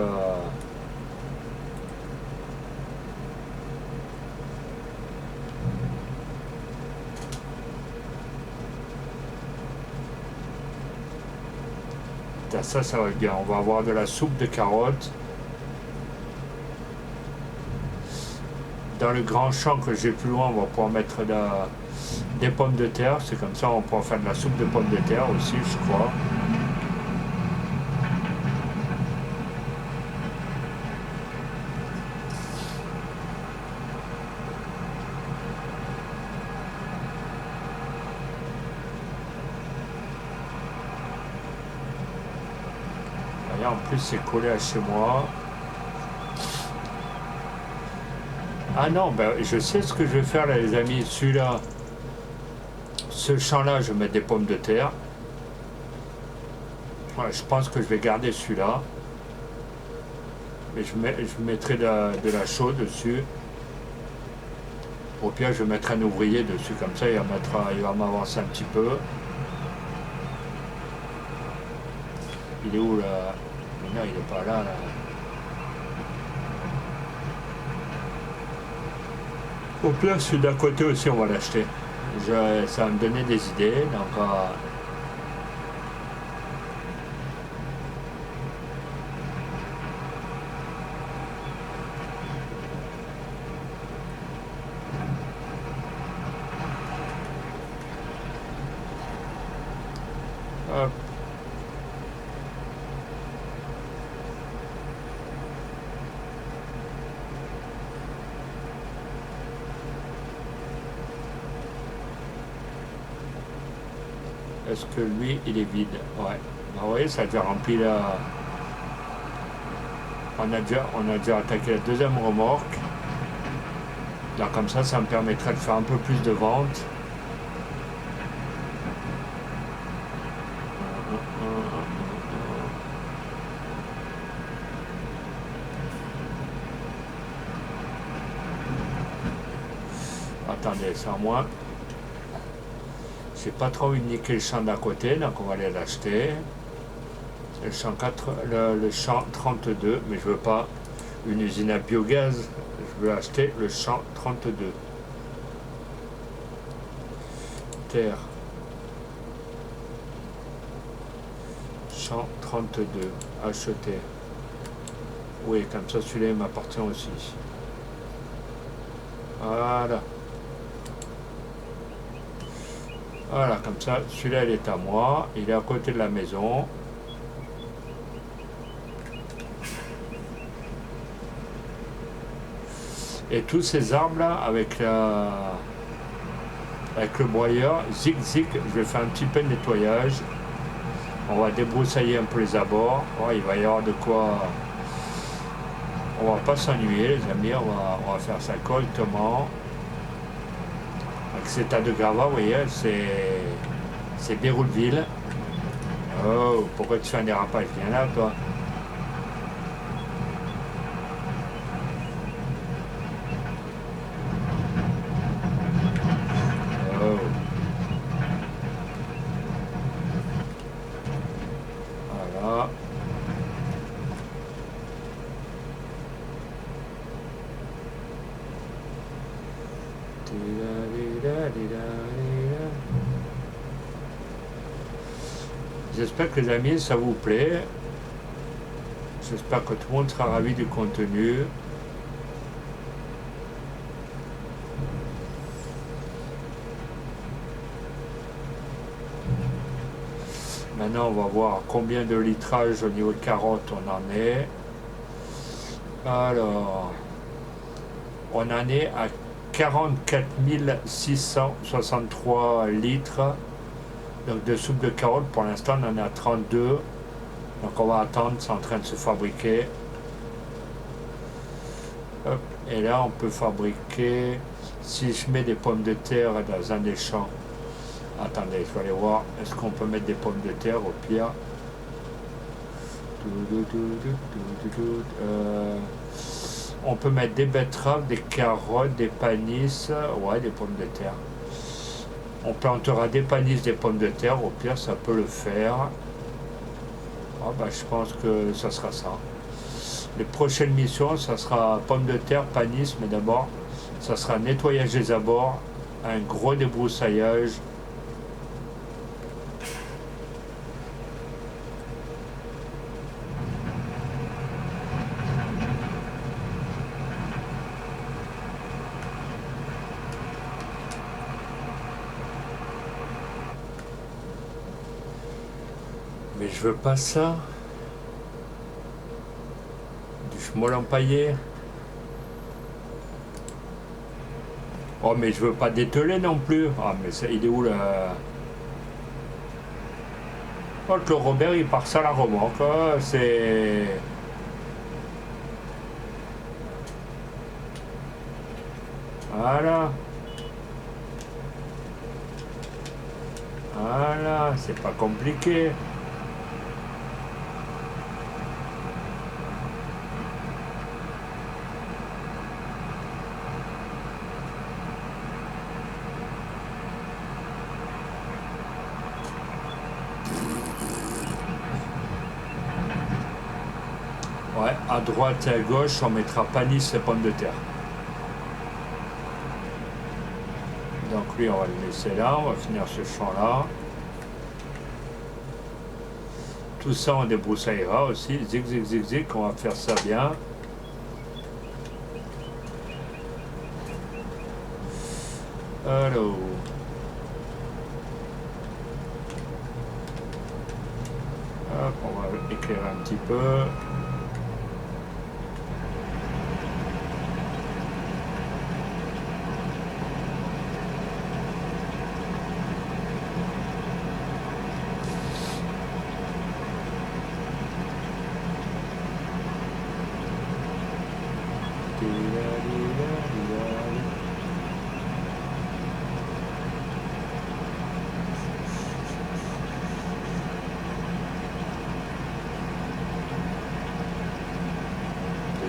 Ça va être bien, on va avoir de la soupe de carottes. Dans le grand champ que j'ai plus loin, on va pouvoir mettre des pommes de terre, c'est comme ça on pourra faire de la soupe de pommes de terre aussi, je crois. En plus c'est collé à chez moi. Ah non, ben, je sais ce que je vais faire là les amis, celui-là, ce champ là je vais mettre des pommes de terre. Ouais, je pense que je vais garder celui-là. Mais je mettrai de la chaux dessus. Au pire, je vais mettre un ouvrier dessus, comme ça, il va m'avancer un petit peu. Il est où là? Mais non, il est pas là, là. Au pire, celui d'à côté aussi, on va l'acheter. Ça va me donner des idées. Donc, hop. Est-ce que lui, il est vide? Ouais. Bah, vous voyez, ça a déjà rempli là. On a déjà attaqué la deuxième remorque. Donc comme ça me permettrait de faire un peu plus de ventes. Attendez, c'est à moi. J'ai pas trop envie de niquer le champ d'à côté, donc on va aller l'acheter. Le champ 32, mais je veux pas une usine à biogaz, je veux acheter le champ 32. Terre. Champ 32, acheter. Oui, comme ça celui-là m'appartient aussi. Voilà. Voilà, comme ça, celui-là il est à moi, il est à côté de la maison. Et tous ces arbres là, avec le broyeur, zig, je vais faire un petit peu de nettoyage. On va débroussailler un peu les abords. Oh, il va y avoir de quoi. On va pas s'ennuyer les amis, on va faire ça correctement. Avec cet tas de gravats, vous voyez, c'est Béroulville. Oh, pourquoi tu fais un dérapage? Viens là toi. Voilà. J'espère que les amis, ça vous plaît. J'espère que tout le monde sera ravi du contenu. Maintenant, on va voir combien de litrage au niveau de carottes on en est. Alors, on en est à 44 663 litres donc de soupe de carottes. Pour l'instant, on en est à 32. Donc, on va attendre, c'est en train de se fabriquer. Hop, et là, on peut fabriquer, si je mets des pommes de terre dans un des champs. Attendez, je vais aller voir. Est-ce qu'on peut mettre des pommes de terre au pire? On peut mettre des betteraves, des carottes, des panisses. Ouais, des pommes de terre. On plantera des panisses, des pommes de terre. Au pire, ça peut le faire. Ah bah, je pense que ça sera ça. Les prochaines missions, ça sera pommes de terre, panisses. Mais d'abord, ça sera nettoyage des abords, un gros débroussaillage. Mais je veux pas ça. Du schmoll empaillé. Oh mais je veux pas dételer non plus. Ah mais ça, il est où là? Oh le Robert il part ça à la remorque. Oh, c'est. Voilà. Voilà, c'est pas compliqué. À droite et à gauche, on mettra panis et pommes de terre. Donc lui, on va le laisser là, on va finir ce champ-là. Tout ça, on débroussaillera aussi. Zig, zig, zig, zig, on va faire ça bien. Alors... Hop, on va éclairer un petit peu.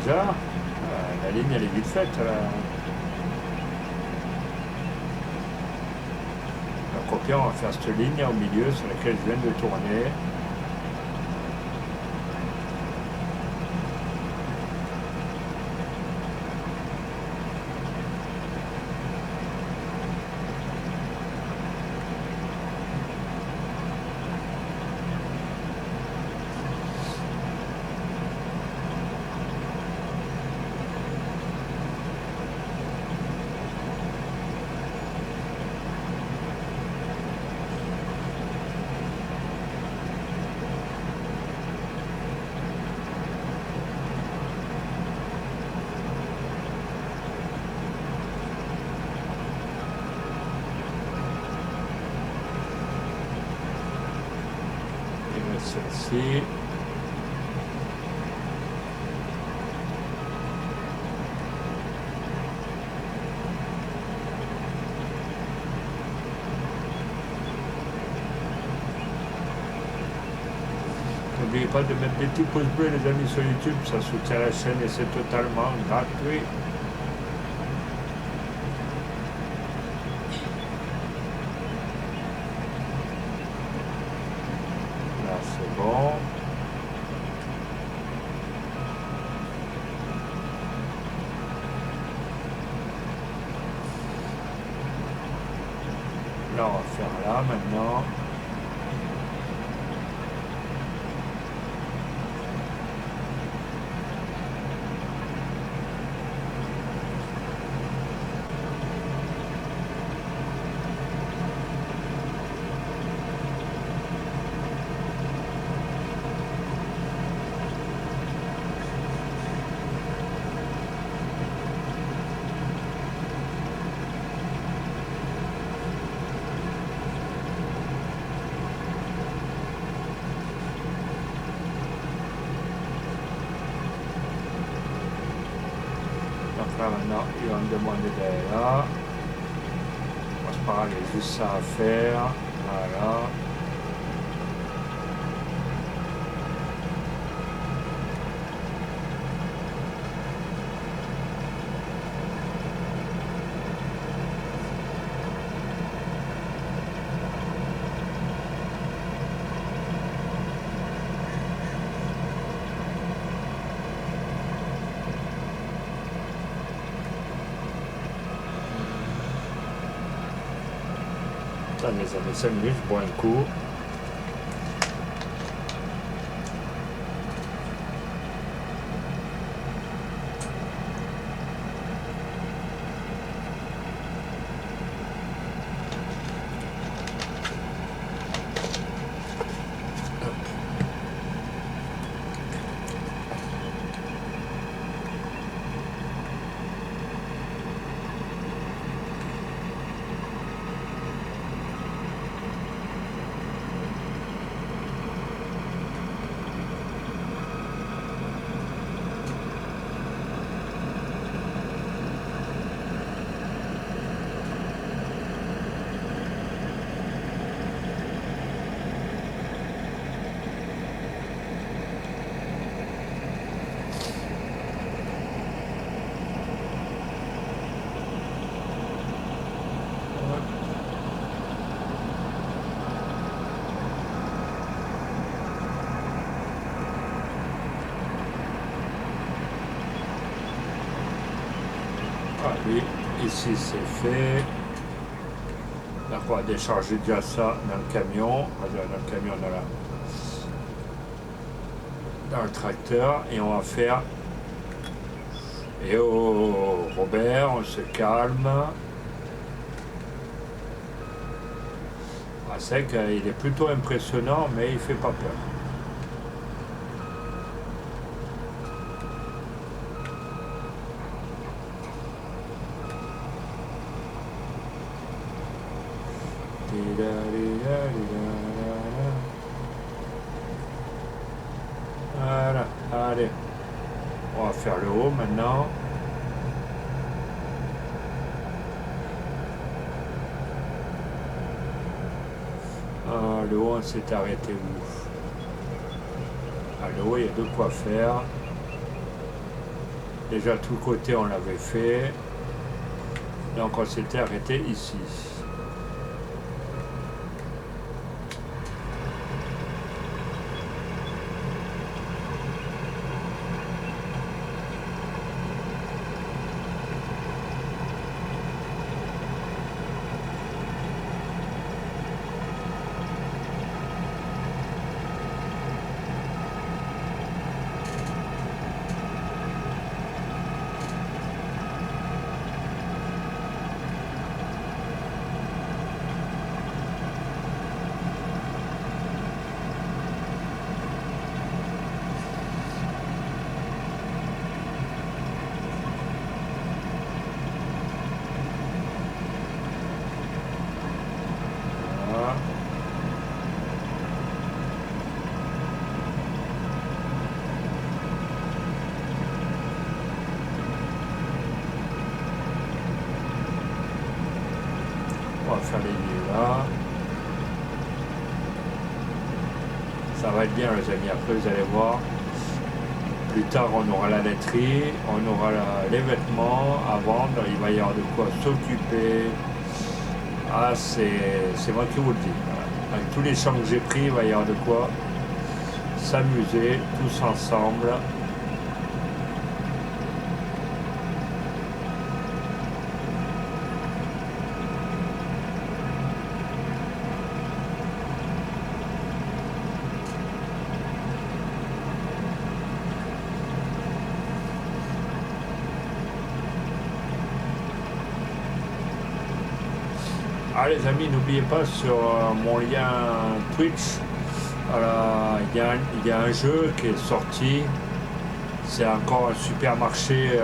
Déjà, la ligne elle est vite faite là. Donc au pire, on va faire cette ligne au milieu sur laquelle je viens de tourner. Celle-ci. N'oubliez pas de mettre des petits pouces bleus les amis sur YouTube, ça soutient la chaîne et c'est totalement gratuit. Là c'est bon. Là on va faire là maintenant. Là maintenant, ils vont me demander d'aller là. Moi, c'est pas grave, il y a juste ça à faire. Voilà. Ça, mes amis, 5 minutes, je bois un coup. Voilà, lui, ici c'est fait. Donc on va décharger déjà ça dans le camion. Dans le camion, dans le tracteur. Et on va faire... Et oh, Robert, on se calme. Ah, c'est vrai qu'il est plutôt impressionnant, mais il fait pas peur. Voilà, allez. On va faire le haut maintenant. Ah, le haut, on s'est arrêté où? Ah, le haut, il y a de quoi faire. Déjà, tout le côté, on l'avait fait. Donc, on s'était arrêté ici. Voilà. On va faire les lieux là. Ça va être bien les amis, après vous allez voir. Plus tard on aura la laiterie, on aura les vêtements à vendre, il va y avoir de quoi s'occuper. Ah c'est moi qui vous le dis. Voilà. Avec tous les champs que j'ai pris, il va y avoir de quoi s'amuser tous ensemble. Ah les amis, n'oubliez pas sur mon lien Twitch, il y a un jeu qui est sorti. C'est encore un supermarché,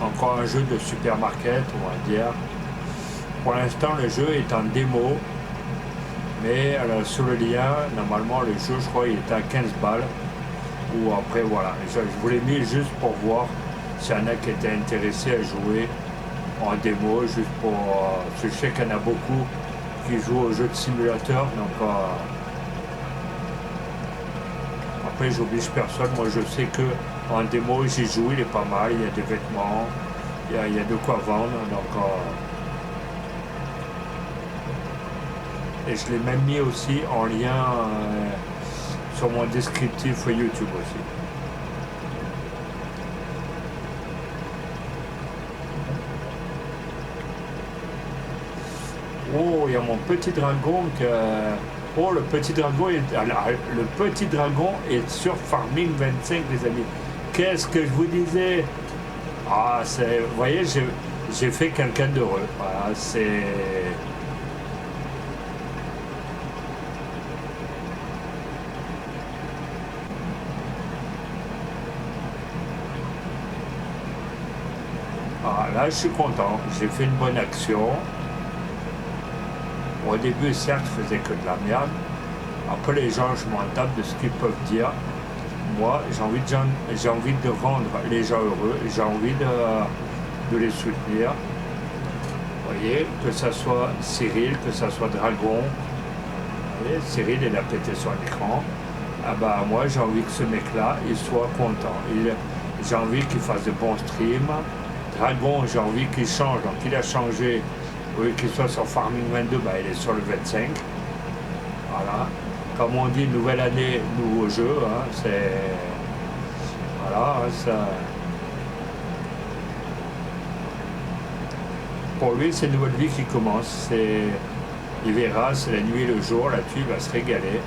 encore un jeu de supermarket, on va dire. Pour l'instant, le jeu est en démo, mais sur le lien, normalement, le jeu, je crois, il est à 15 balles. Ou après, voilà. Je vous l'ai mis juste pour voir s'il y en a qui étaient intéressés à jouer en démo, juste pour... parce que je sais qu'il y en a beaucoup qui jouent aux jeux de simulateur, donc... après, j'oblige personne. Moi, je sais que en démo, j'y joue, il est pas mal. Il y a des vêtements, il y a de quoi vendre. Donc, et je l'ai même mis aussi en lien sur mon descriptif YouTube aussi. Oh, il y a mon petit dragon que... Oh, le petit dragon est... Alors, le petit dragon est sur Farming 25, les amis. Qu'est-ce que je vous disais? Ah, c'est... Vous voyez, j'ai fait quelqu'un d'heureux. Voilà, c'est... Ah, là, je suis content. J'ai fait une bonne action. Au début, certes, je faisais que de la merde. Après, les gens, je m'en tape de ce qu'ils peuvent dire. Moi, j'ai envie de rendre les gens heureux. J'ai envie de les soutenir. Vous voyez, que ça soit Cyril, que ça soit Dragon. Vous voyez, Cyril, il a pété sur l'écran. Ah bah, moi, j'ai envie que ce mec-là, il soit content. J'ai envie qu'il fasse de bons streams. Dragon, j'ai envie qu'il change. Donc, il a changé. Oui, qu'il soit sur Farming 22, bah, il est sur le 25. Voilà. Comme on dit, nouvelle année, nouveau jeu. Hein, c'est... Voilà, ça... Pour lui, c'est une nouvelle vie qui commence. Il verra, c'est la nuit et le jour, là-dessus, il va se régaler.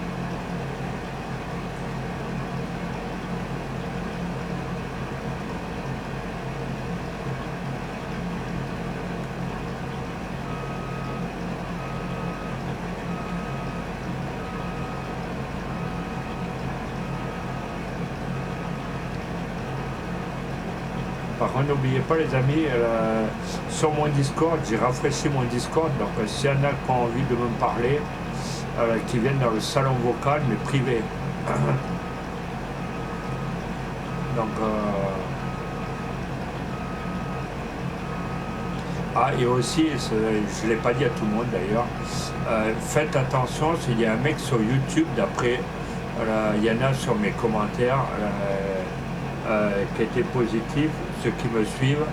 Par contre, n'oubliez pas les amis, sur mon Discord, j'ai rafraîchi mon Discord, donc s'il y en a qui ont envie de me parler, qui viennent dans le salon vocal, mais privé. Donc, ah, et aussi, je ne l'ai pas dit à tout le monde d'ailleurs, faites attention, s'il y a un mec sur YouTube, d'après, il y en a sur mes commentaires qui étaient positifs, ceux qui me suivent,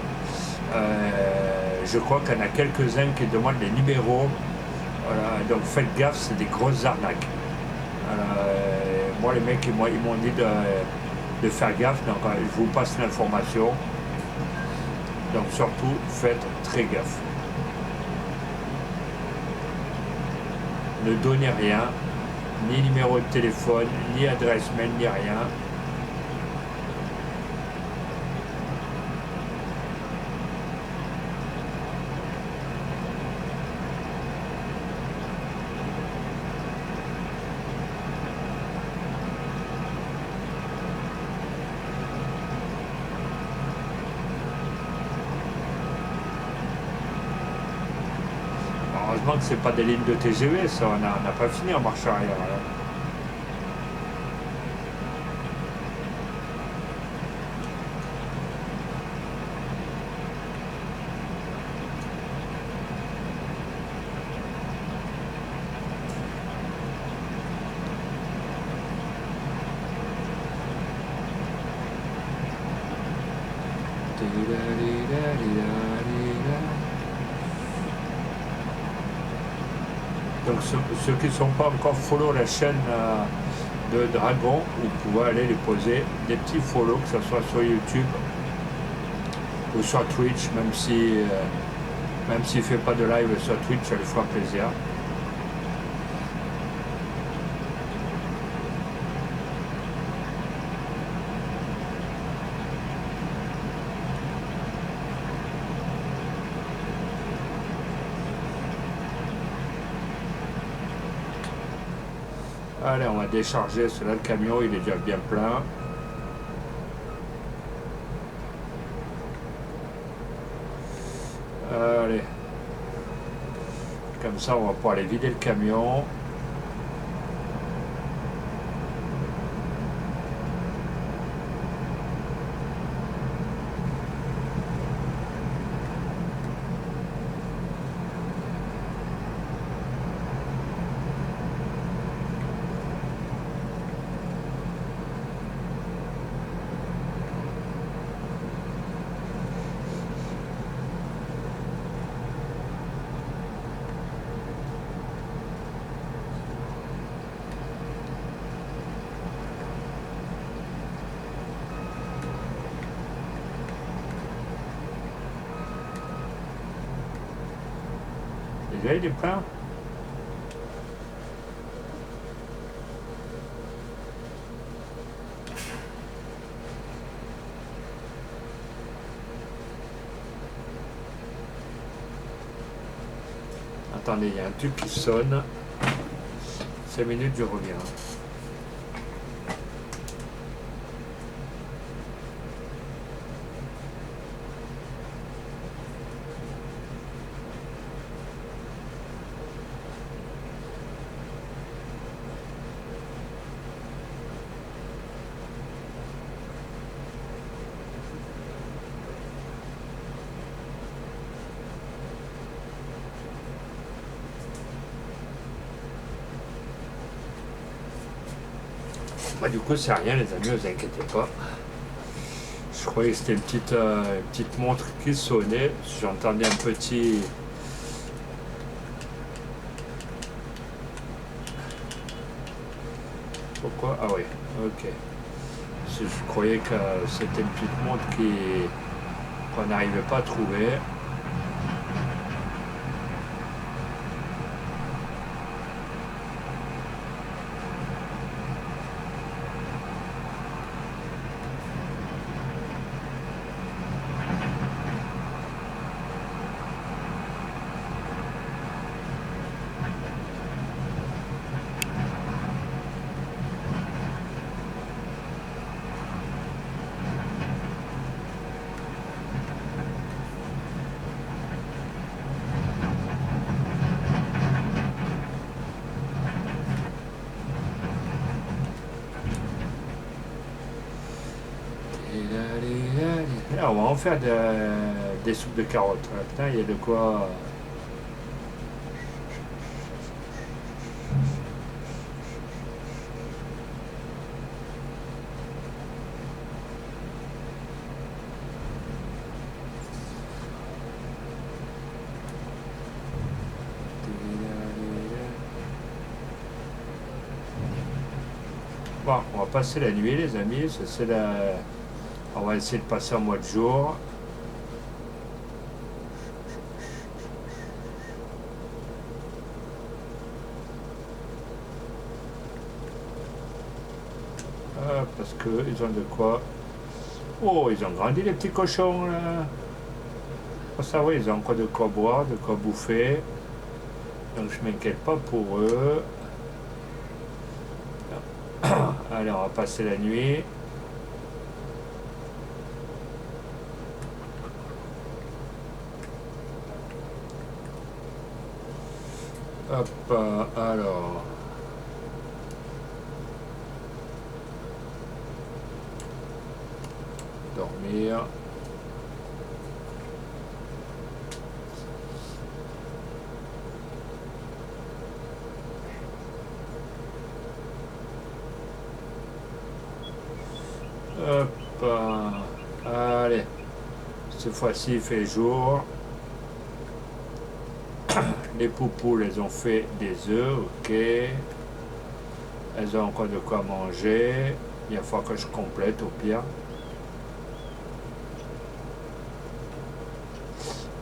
je crois qu'il y en a quelques-uns qui demandent les numéros, donc faites gaffe, c'est des grosses arnaques. Moi les mecs ils m'ont dit de faire gaffe, donc je vous passe l'information, donc surtout faites très gaffe. Ne donnez rien, ni numéro de téléphone, ni adresse mail, ni rien. Heureusement que c'est pas des lignes de TGV, ça, on n'a pas fini en marche arrière. Là. Donc ceux qui ne sont pas encore follow la chaîne de Dragon, vous pouvez aller les poser des petits follow, que ce soit sur YouTube ou sur Twitch, même s'il ne fait pas de live sur Twitch, ça lui fera plaisir. Allez, on va décharger, celui-là, le camion, il est déjà bien plein. Allez. Comme ça, on va pouvoir aller vider le camion. Déjà, il est plein. Attendez, il y a un tube qui sonne. 5 minutes, je reviens. Bah, du coup, c'est rien, les amis, ne vous inquiétez pas. Je croyais que c'était une petite montre qui sonnait. J'entendais un petit. Pourquoi? Ah oui, ok. Je croyais que c'était une petite montre qu'on n'arrivait pas à trouver. Là, on va en faire des soupes de carottes. Ah, putain, il y a de quoi. Bon, on va passer la nuit, les amis. On va essayer de passer un mois de jour. Parce qu'ils ont de quoi. Oh, ils ont grandi les petits cochons là. Faut savoir, ils ont encore de quoi boire, de quoi bouffer. Donc je m'inquiète pas pour eux. Allez, on va passer la nuit. Hop, alors. Dormir. Hop, allez. Cette fois-ci, il fait jour. Les poupoules, elles ont fait des œufs, ok. Elles ont encore de quoi manger. Il va falloir que je complète au pire.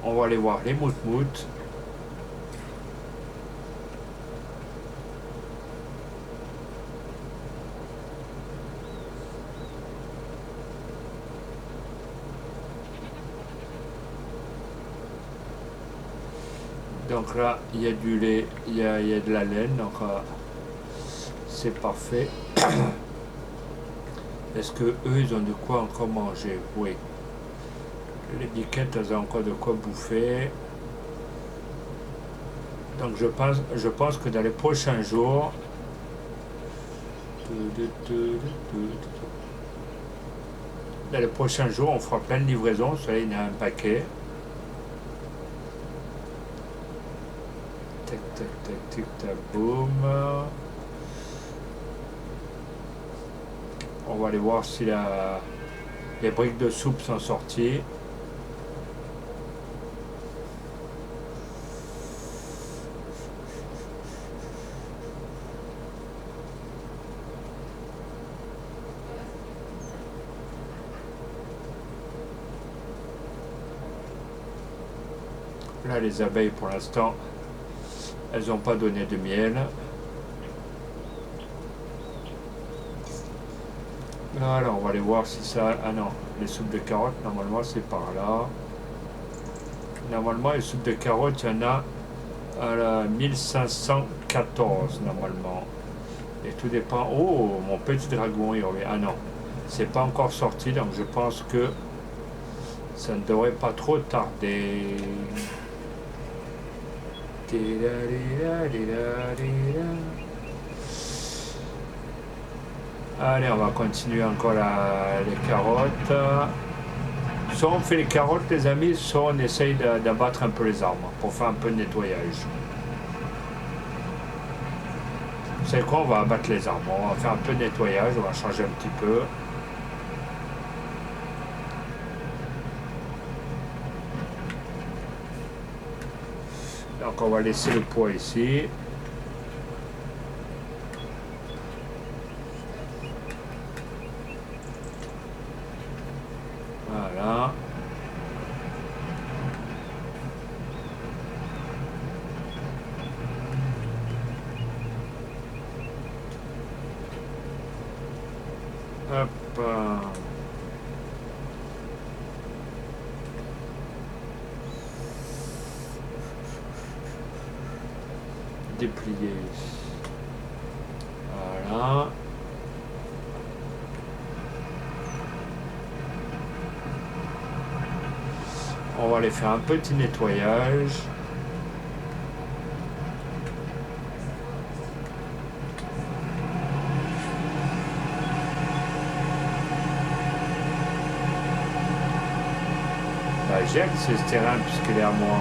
On va aller voir les moutmoutes. Donc là, il y a du lait, il y a de la laine, donc c'est parfait. Est-ce que eux, ils ont de quoi encore manger? Oui. Les biquettes, elles ont encore de quoi bouffer. Donc je pense que dans les prochains jours, on fera plein de livraisons. Celui-là, il y en a un paquet. Tac, tac, tac, tic, tac, boum. On va aller voir si les briques de soupe sont sorties. Là, les abeilles, pour l'instant, elles n'ont pas donné de miel. Voilà, on va aller voir si ça... Ah non, les soupes de carottes, normalement, c'est par là. Normalement, les soupes de carottes, il y en a à la 1514, normalement. Et tout dépend... Oh, mon petit dragon, il revient. Ah non, c'est pas encore sorti, donc je pense que ça ne devrait pas trop tarder. Allez, on va continuer encore les carottes. Soit on fait les carottes, les amis, soit on essaye d'abattre un peu les arbres pour faire un peu de nettoyage. Vous savez quoi, on va abattre les arbres. On va faire un peu de nettoyage, on va changer un petit peu. Donc on va laisser le poids ici. Voilà. Hop. Déplier. Voilà. On va aller faire un petit nettoyage. Bah, j'ai accès à ce terrain puisqu'il est à moi.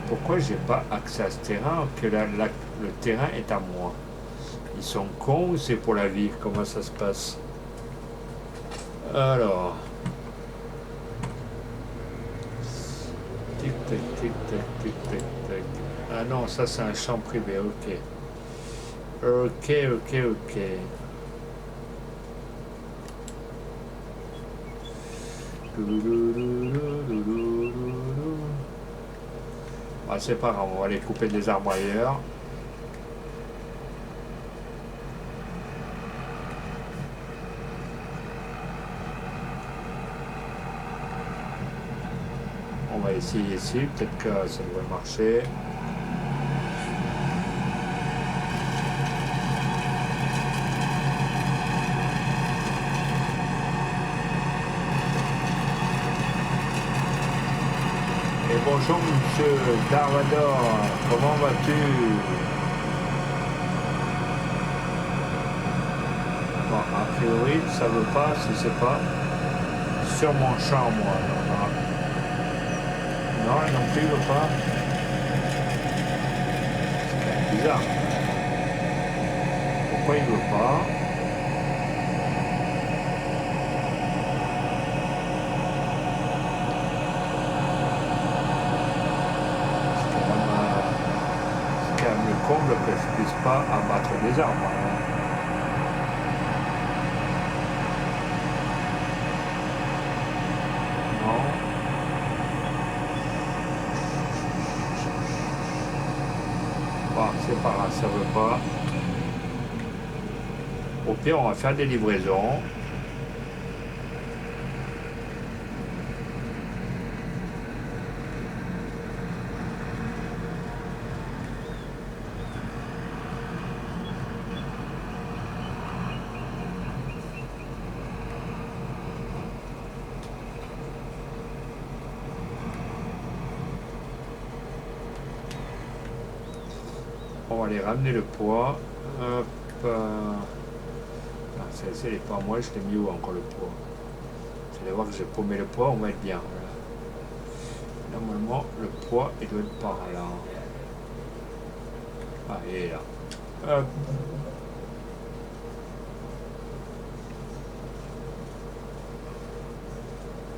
Pourquoi j'ai pas accès à ce terrain que le terrain est à moi? Ils sont cons ou c'est pour la vie? Comment ça se passe? Alors. Tic tac tic tac tic tac tac. Ah non, ça c'est un champ privé, ok. Ok, ok, ok. Ah, c'est pas grave, on va aller couper des arbres ailleurs. On va essayer ici, peut-être que ça devrait marcher. Et bonjour monsieur Darvador, comment vas-tu? Bon, a priori, ça veut pas, si c'est pas sur mon champ, moi. Non, non plus, il veut pas. C'est bizarre. Pourquoi il veut pas? C'est quand même le comble que je puisse pas abattre des arbres. Hein. Non. Bon, c'est pas grave, ça veut pas. Au pire, on va faire des livraisons. On va aller ramener le poids. Hop. Celle-ci, elle n'est pas à moi, je l'ai mis où encore le poids? Vous allez voir que j'ai paumé le poids, on va être bien. Voilà. Normalement, le poids, il doit être par là. Ah, il est là. Hop.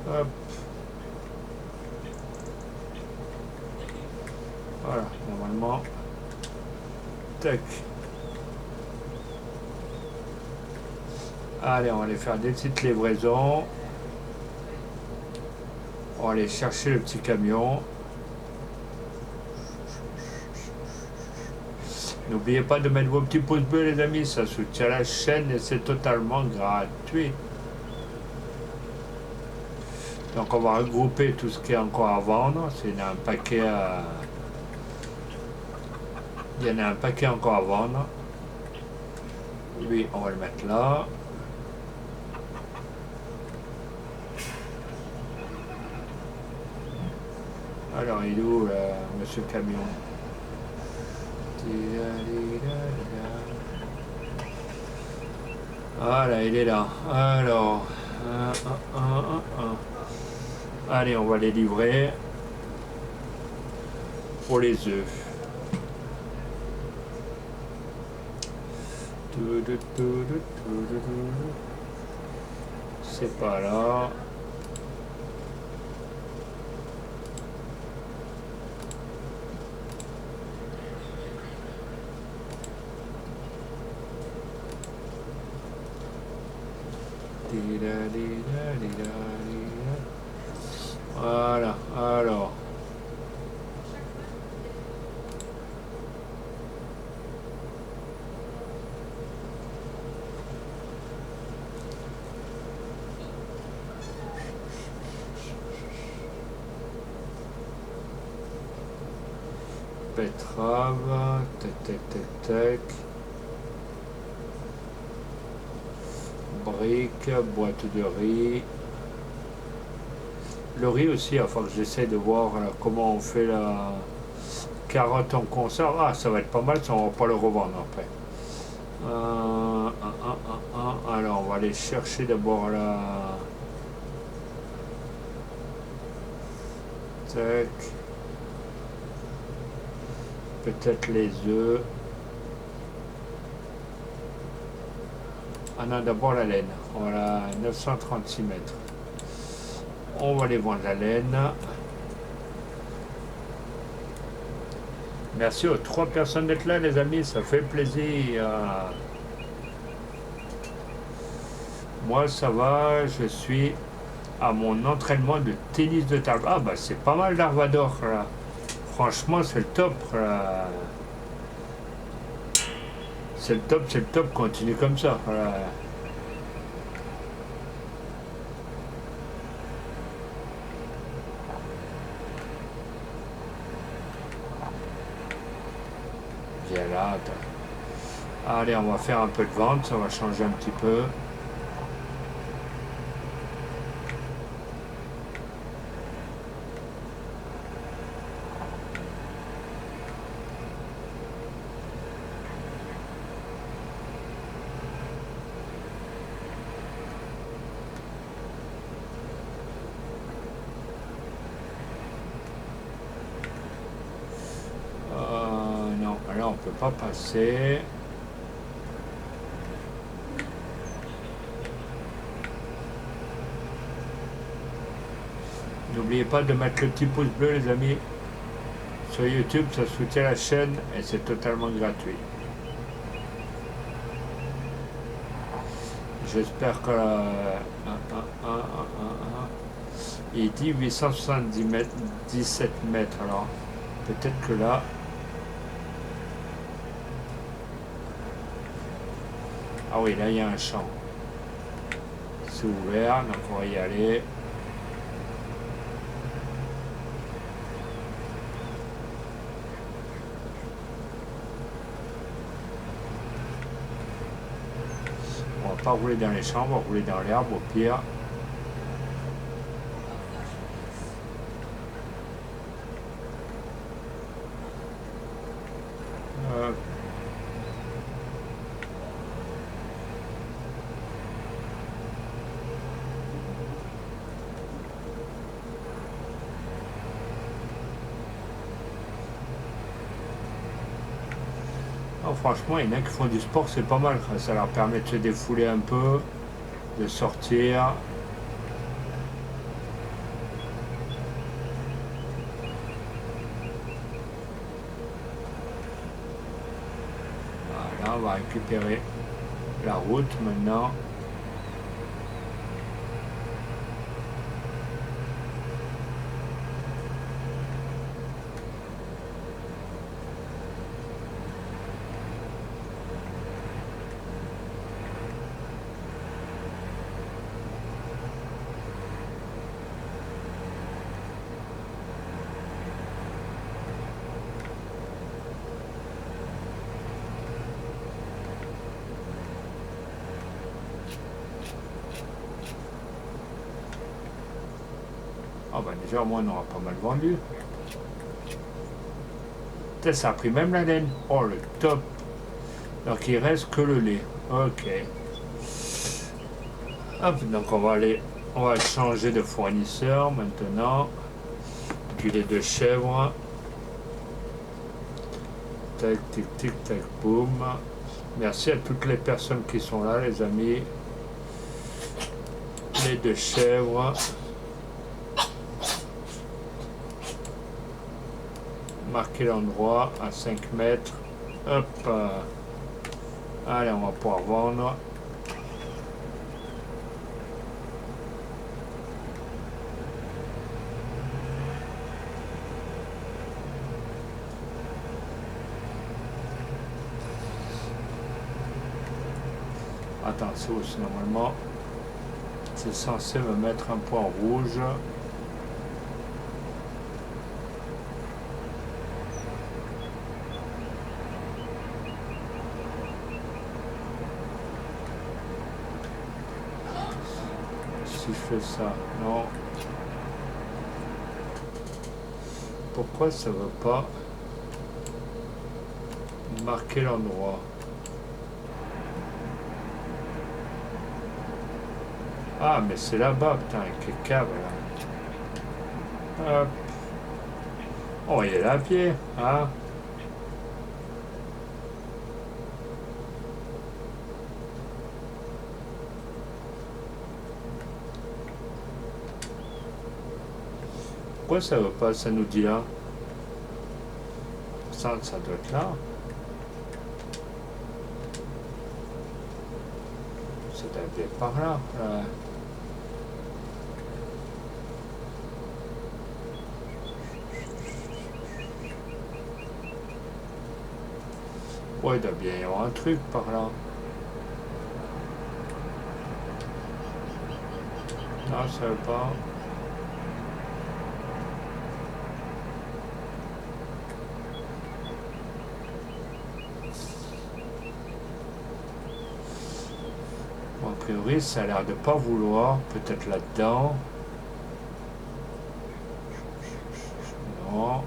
Hop. Voilà, normalement. Tac. Allez, on va aller faire des petites livraisons. On va aller chercher le petit camion. N'oubliez pas de mettre vos petits pouces bleus, les amis, ça soutient la chaîne et c'est totalement gratuit. Donc on va regrouper tout ce qui est encore à vendre. Il y en a un paquet Il y en a un paquet encore à vendre. Lui, on va le mettre là. Alors, il est où, monsieur Camion? Voilà, il est là. Alors, allez, on va les livrer pour les œufs. C'est pas là. Voilà, alors. Betterave, tac, tac, tac, tac. Briques, boîte de riz. Le riz aussi, enfin que j'essaie de voir comment on fait la carotte en conserve. Ah, ça va être pas mal, ça on va pas le revendre après. Alors, on va aller chercher d'abord là. Tac. Peut-être les œufs. Ah non, d'abord la laine. Voilà, 936 mètres. On va aller vendre la laine. Merci aux 3 personnes d'être là, les amis, ça fait plaisir. Moi, ça va, je suis à mon entraînement de tennis de table. Ah, bah, c'est pas mal d'Arvador, là. Franchement, c'est le top, là. C'est le top, continue comme ça. Voilà. Viens là, attends. Allez, on va faire un peu de vente, ça va changer un petit peu. Non, là on peut pas passer. N'oubliez pas de mettre le petit pouce bleu, les amis. Sur YouTube, ça soutient la chaîne et c'est totalement gratuit. J'espère que il dit 870 mètres, 17 mètres. Alors peut-être que là. Ah oui, là il y a un champ. C'est ouvert, donc on va y aller. On va pas rouler dans les champs, on va rouler dans l'herbe au pire. Oh, franchement, il y en a qui font du sport, c'est pas mal. Ça leur permet de se défouler un peu, de sortir. Voilà, on va récupérer la route maintenant. Ah bah déjà au moins on aura pas mal vendu. Peut-être ça a pris même la laine. Oh le top. Donc il reste que le lait. Ok. Hop, donc on va changer de fournisseur maintenant. Du lait de chèvre. Tac, tic, tic, tac, boum. Merci à toutes les personnes qui sont là, les amis. Lait de chèvre. Marquer l'endroit à 5 mètres. Hop. Allez, on va pouvoir vendre. Attends, c'est aussi normalement. C'est censé me mettre un point rouge. Si je fais ça, non. Pourquoi ça ne veut pas marquer l'endroit? Ah, mais c'est là-bas, putain, avec les câbles, là. Hop. On va y aller à pied, hein. Pourquoi ça veut pas, ça nous dit là? Ça doit être là. Ça doit être par là. Ouais, il doit bien y avoir un truc par là. Non, ça veut pas. Bon, a priori, ça a l'air de pas vouloir. Peut-être là-dedans. Non, là,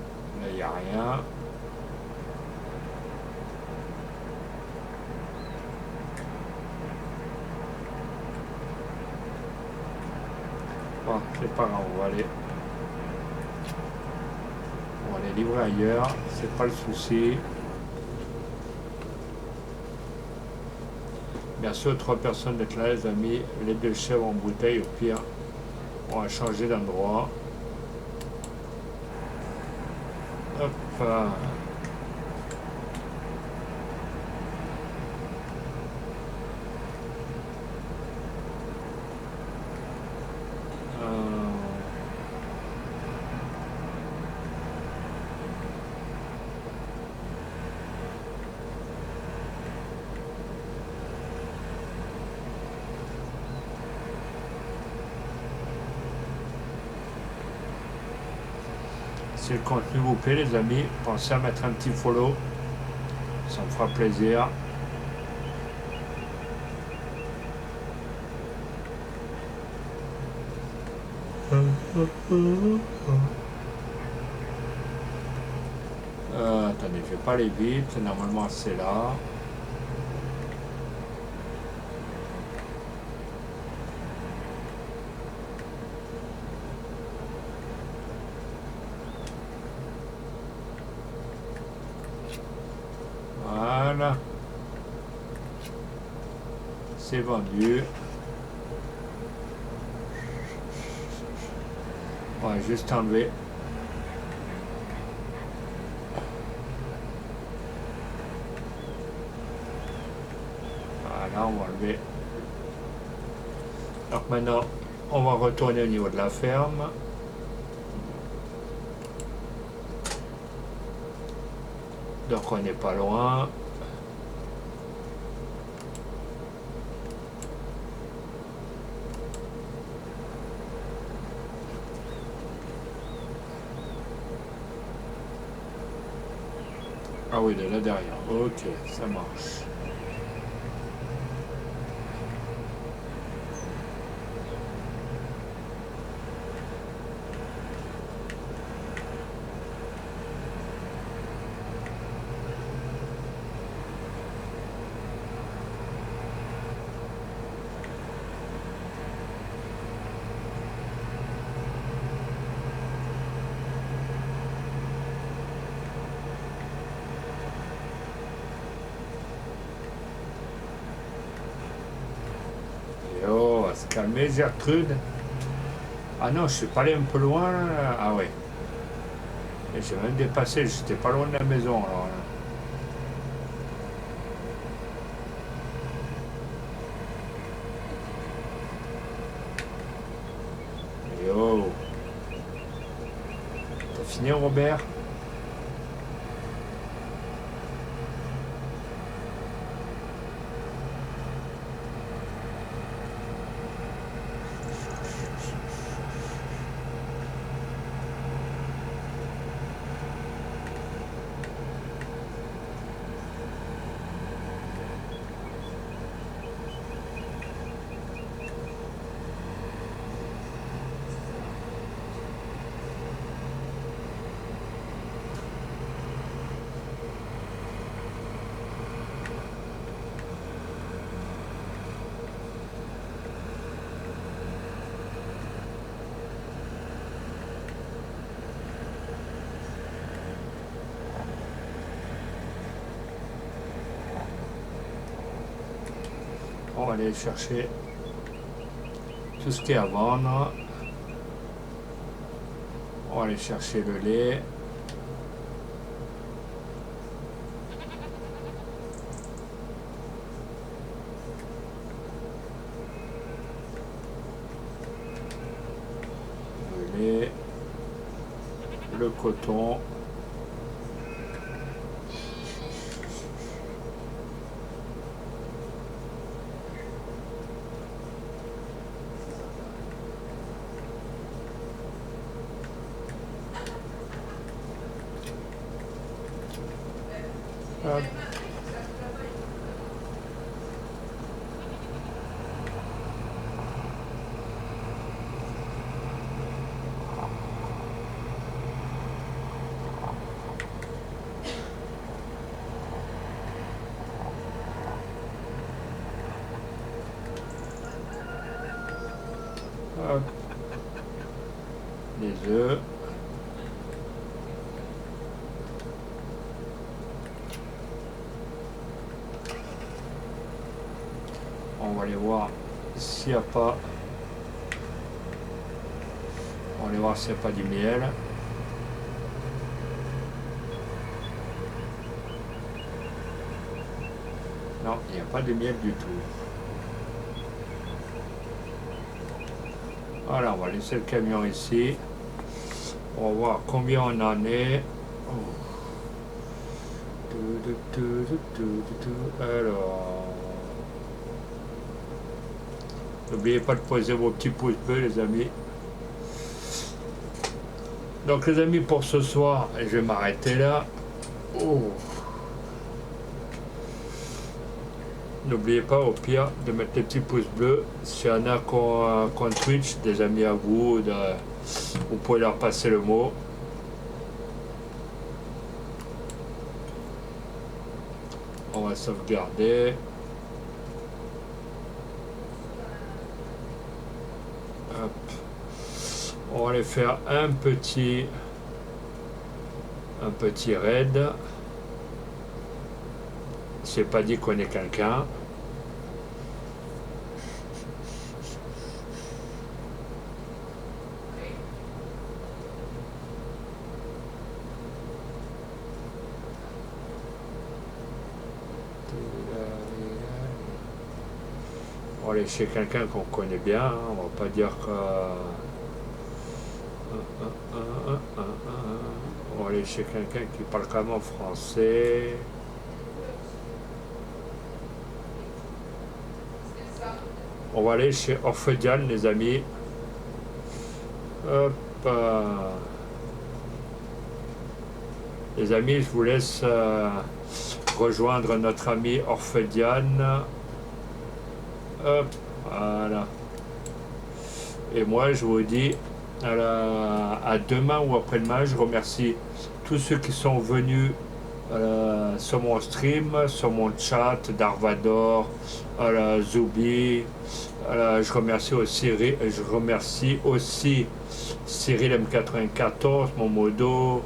il n'y a rien. Bon, c'est pas grave, on va aller livrer ailleurs, c'est pas le souci. Bien sûr, 3 personnes d'être là, les amis. Les 2 chèvres en bouteille, au pire, on va changer d'endroit. Hop. Si le contenu vous plaît, les amis, pensez à mettre un petit follow. Ça me fera plaisir. Attendez, je vais pas aller vite. Normalement, c'est là. Voilà. C'est vendu. On va juste enlever. Voilà, on va enlever. Donc maintenant, on va retourner au niveau de la ferme. Donc on n'est pas loin. Ah oui, il est là derrière. Ok, ça marche. Oh, on va se calmer, Gertrude. Ah non, je suis pas allé un peu loin. Là. Ah ouais. Et j'ai même dépassé, j'étais pas loin de la maison alors. Là. Yo. T'as fini, Robert? On va aller chercher tout ce qui est à vendre. On va aller chercher le lait. Le lait. Le coton. Hop. Hop. Les œufs. On va aller voir s'il n'y a pas. On va aller voir s'il n'y a pas du miel. Non, il n'y a pas de miel du tout. Voilà, on va laisser le camion ici. On va voir combien on en est. Alors, n'oubliez pas de poser vos petits pouces bleus, les amis. Donc, les amis, pour ce soir, je vais m'arrêter là. N'oubliez pas, au pire, de mettre les petits pouces bleus. S'il y en a qu'on Twitch, des amis à vous, vous pouvez leur passer le mot. On va sauvegarder. Hop. On va aller faire un petit raid. C'est pas dit qu'on est quelqu'un. On va aller chez quelqu'un qu'on connaît bien, hein. On va pas dire que... On va aller chez quelqu'un qui parle quand même français. On va aller chez Orphediane, les amis. Hop. Les amis, je vous laisse rejoindre notre ami Orphediane. Hop, voilà. Et moi, je vous dis à demain ou après-demain. Je remercie tous ceux qui sont venus sur mon stream, sur mon chat, Darvador, Zoubi. Je remercie aussi Cyril M94, mon modo.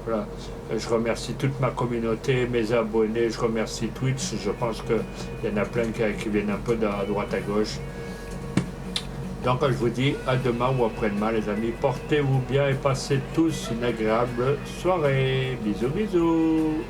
Je remercie toute ma communauté, mes abonnés. Je remercie Twitch. Je pense qu'il y en a plein qui viennent un peu de droite à gauche. Donc je vous dis à demain ou après-demain, les amis. Portez-vous bien et passez tous une agréable soirée. Bisous, bisous.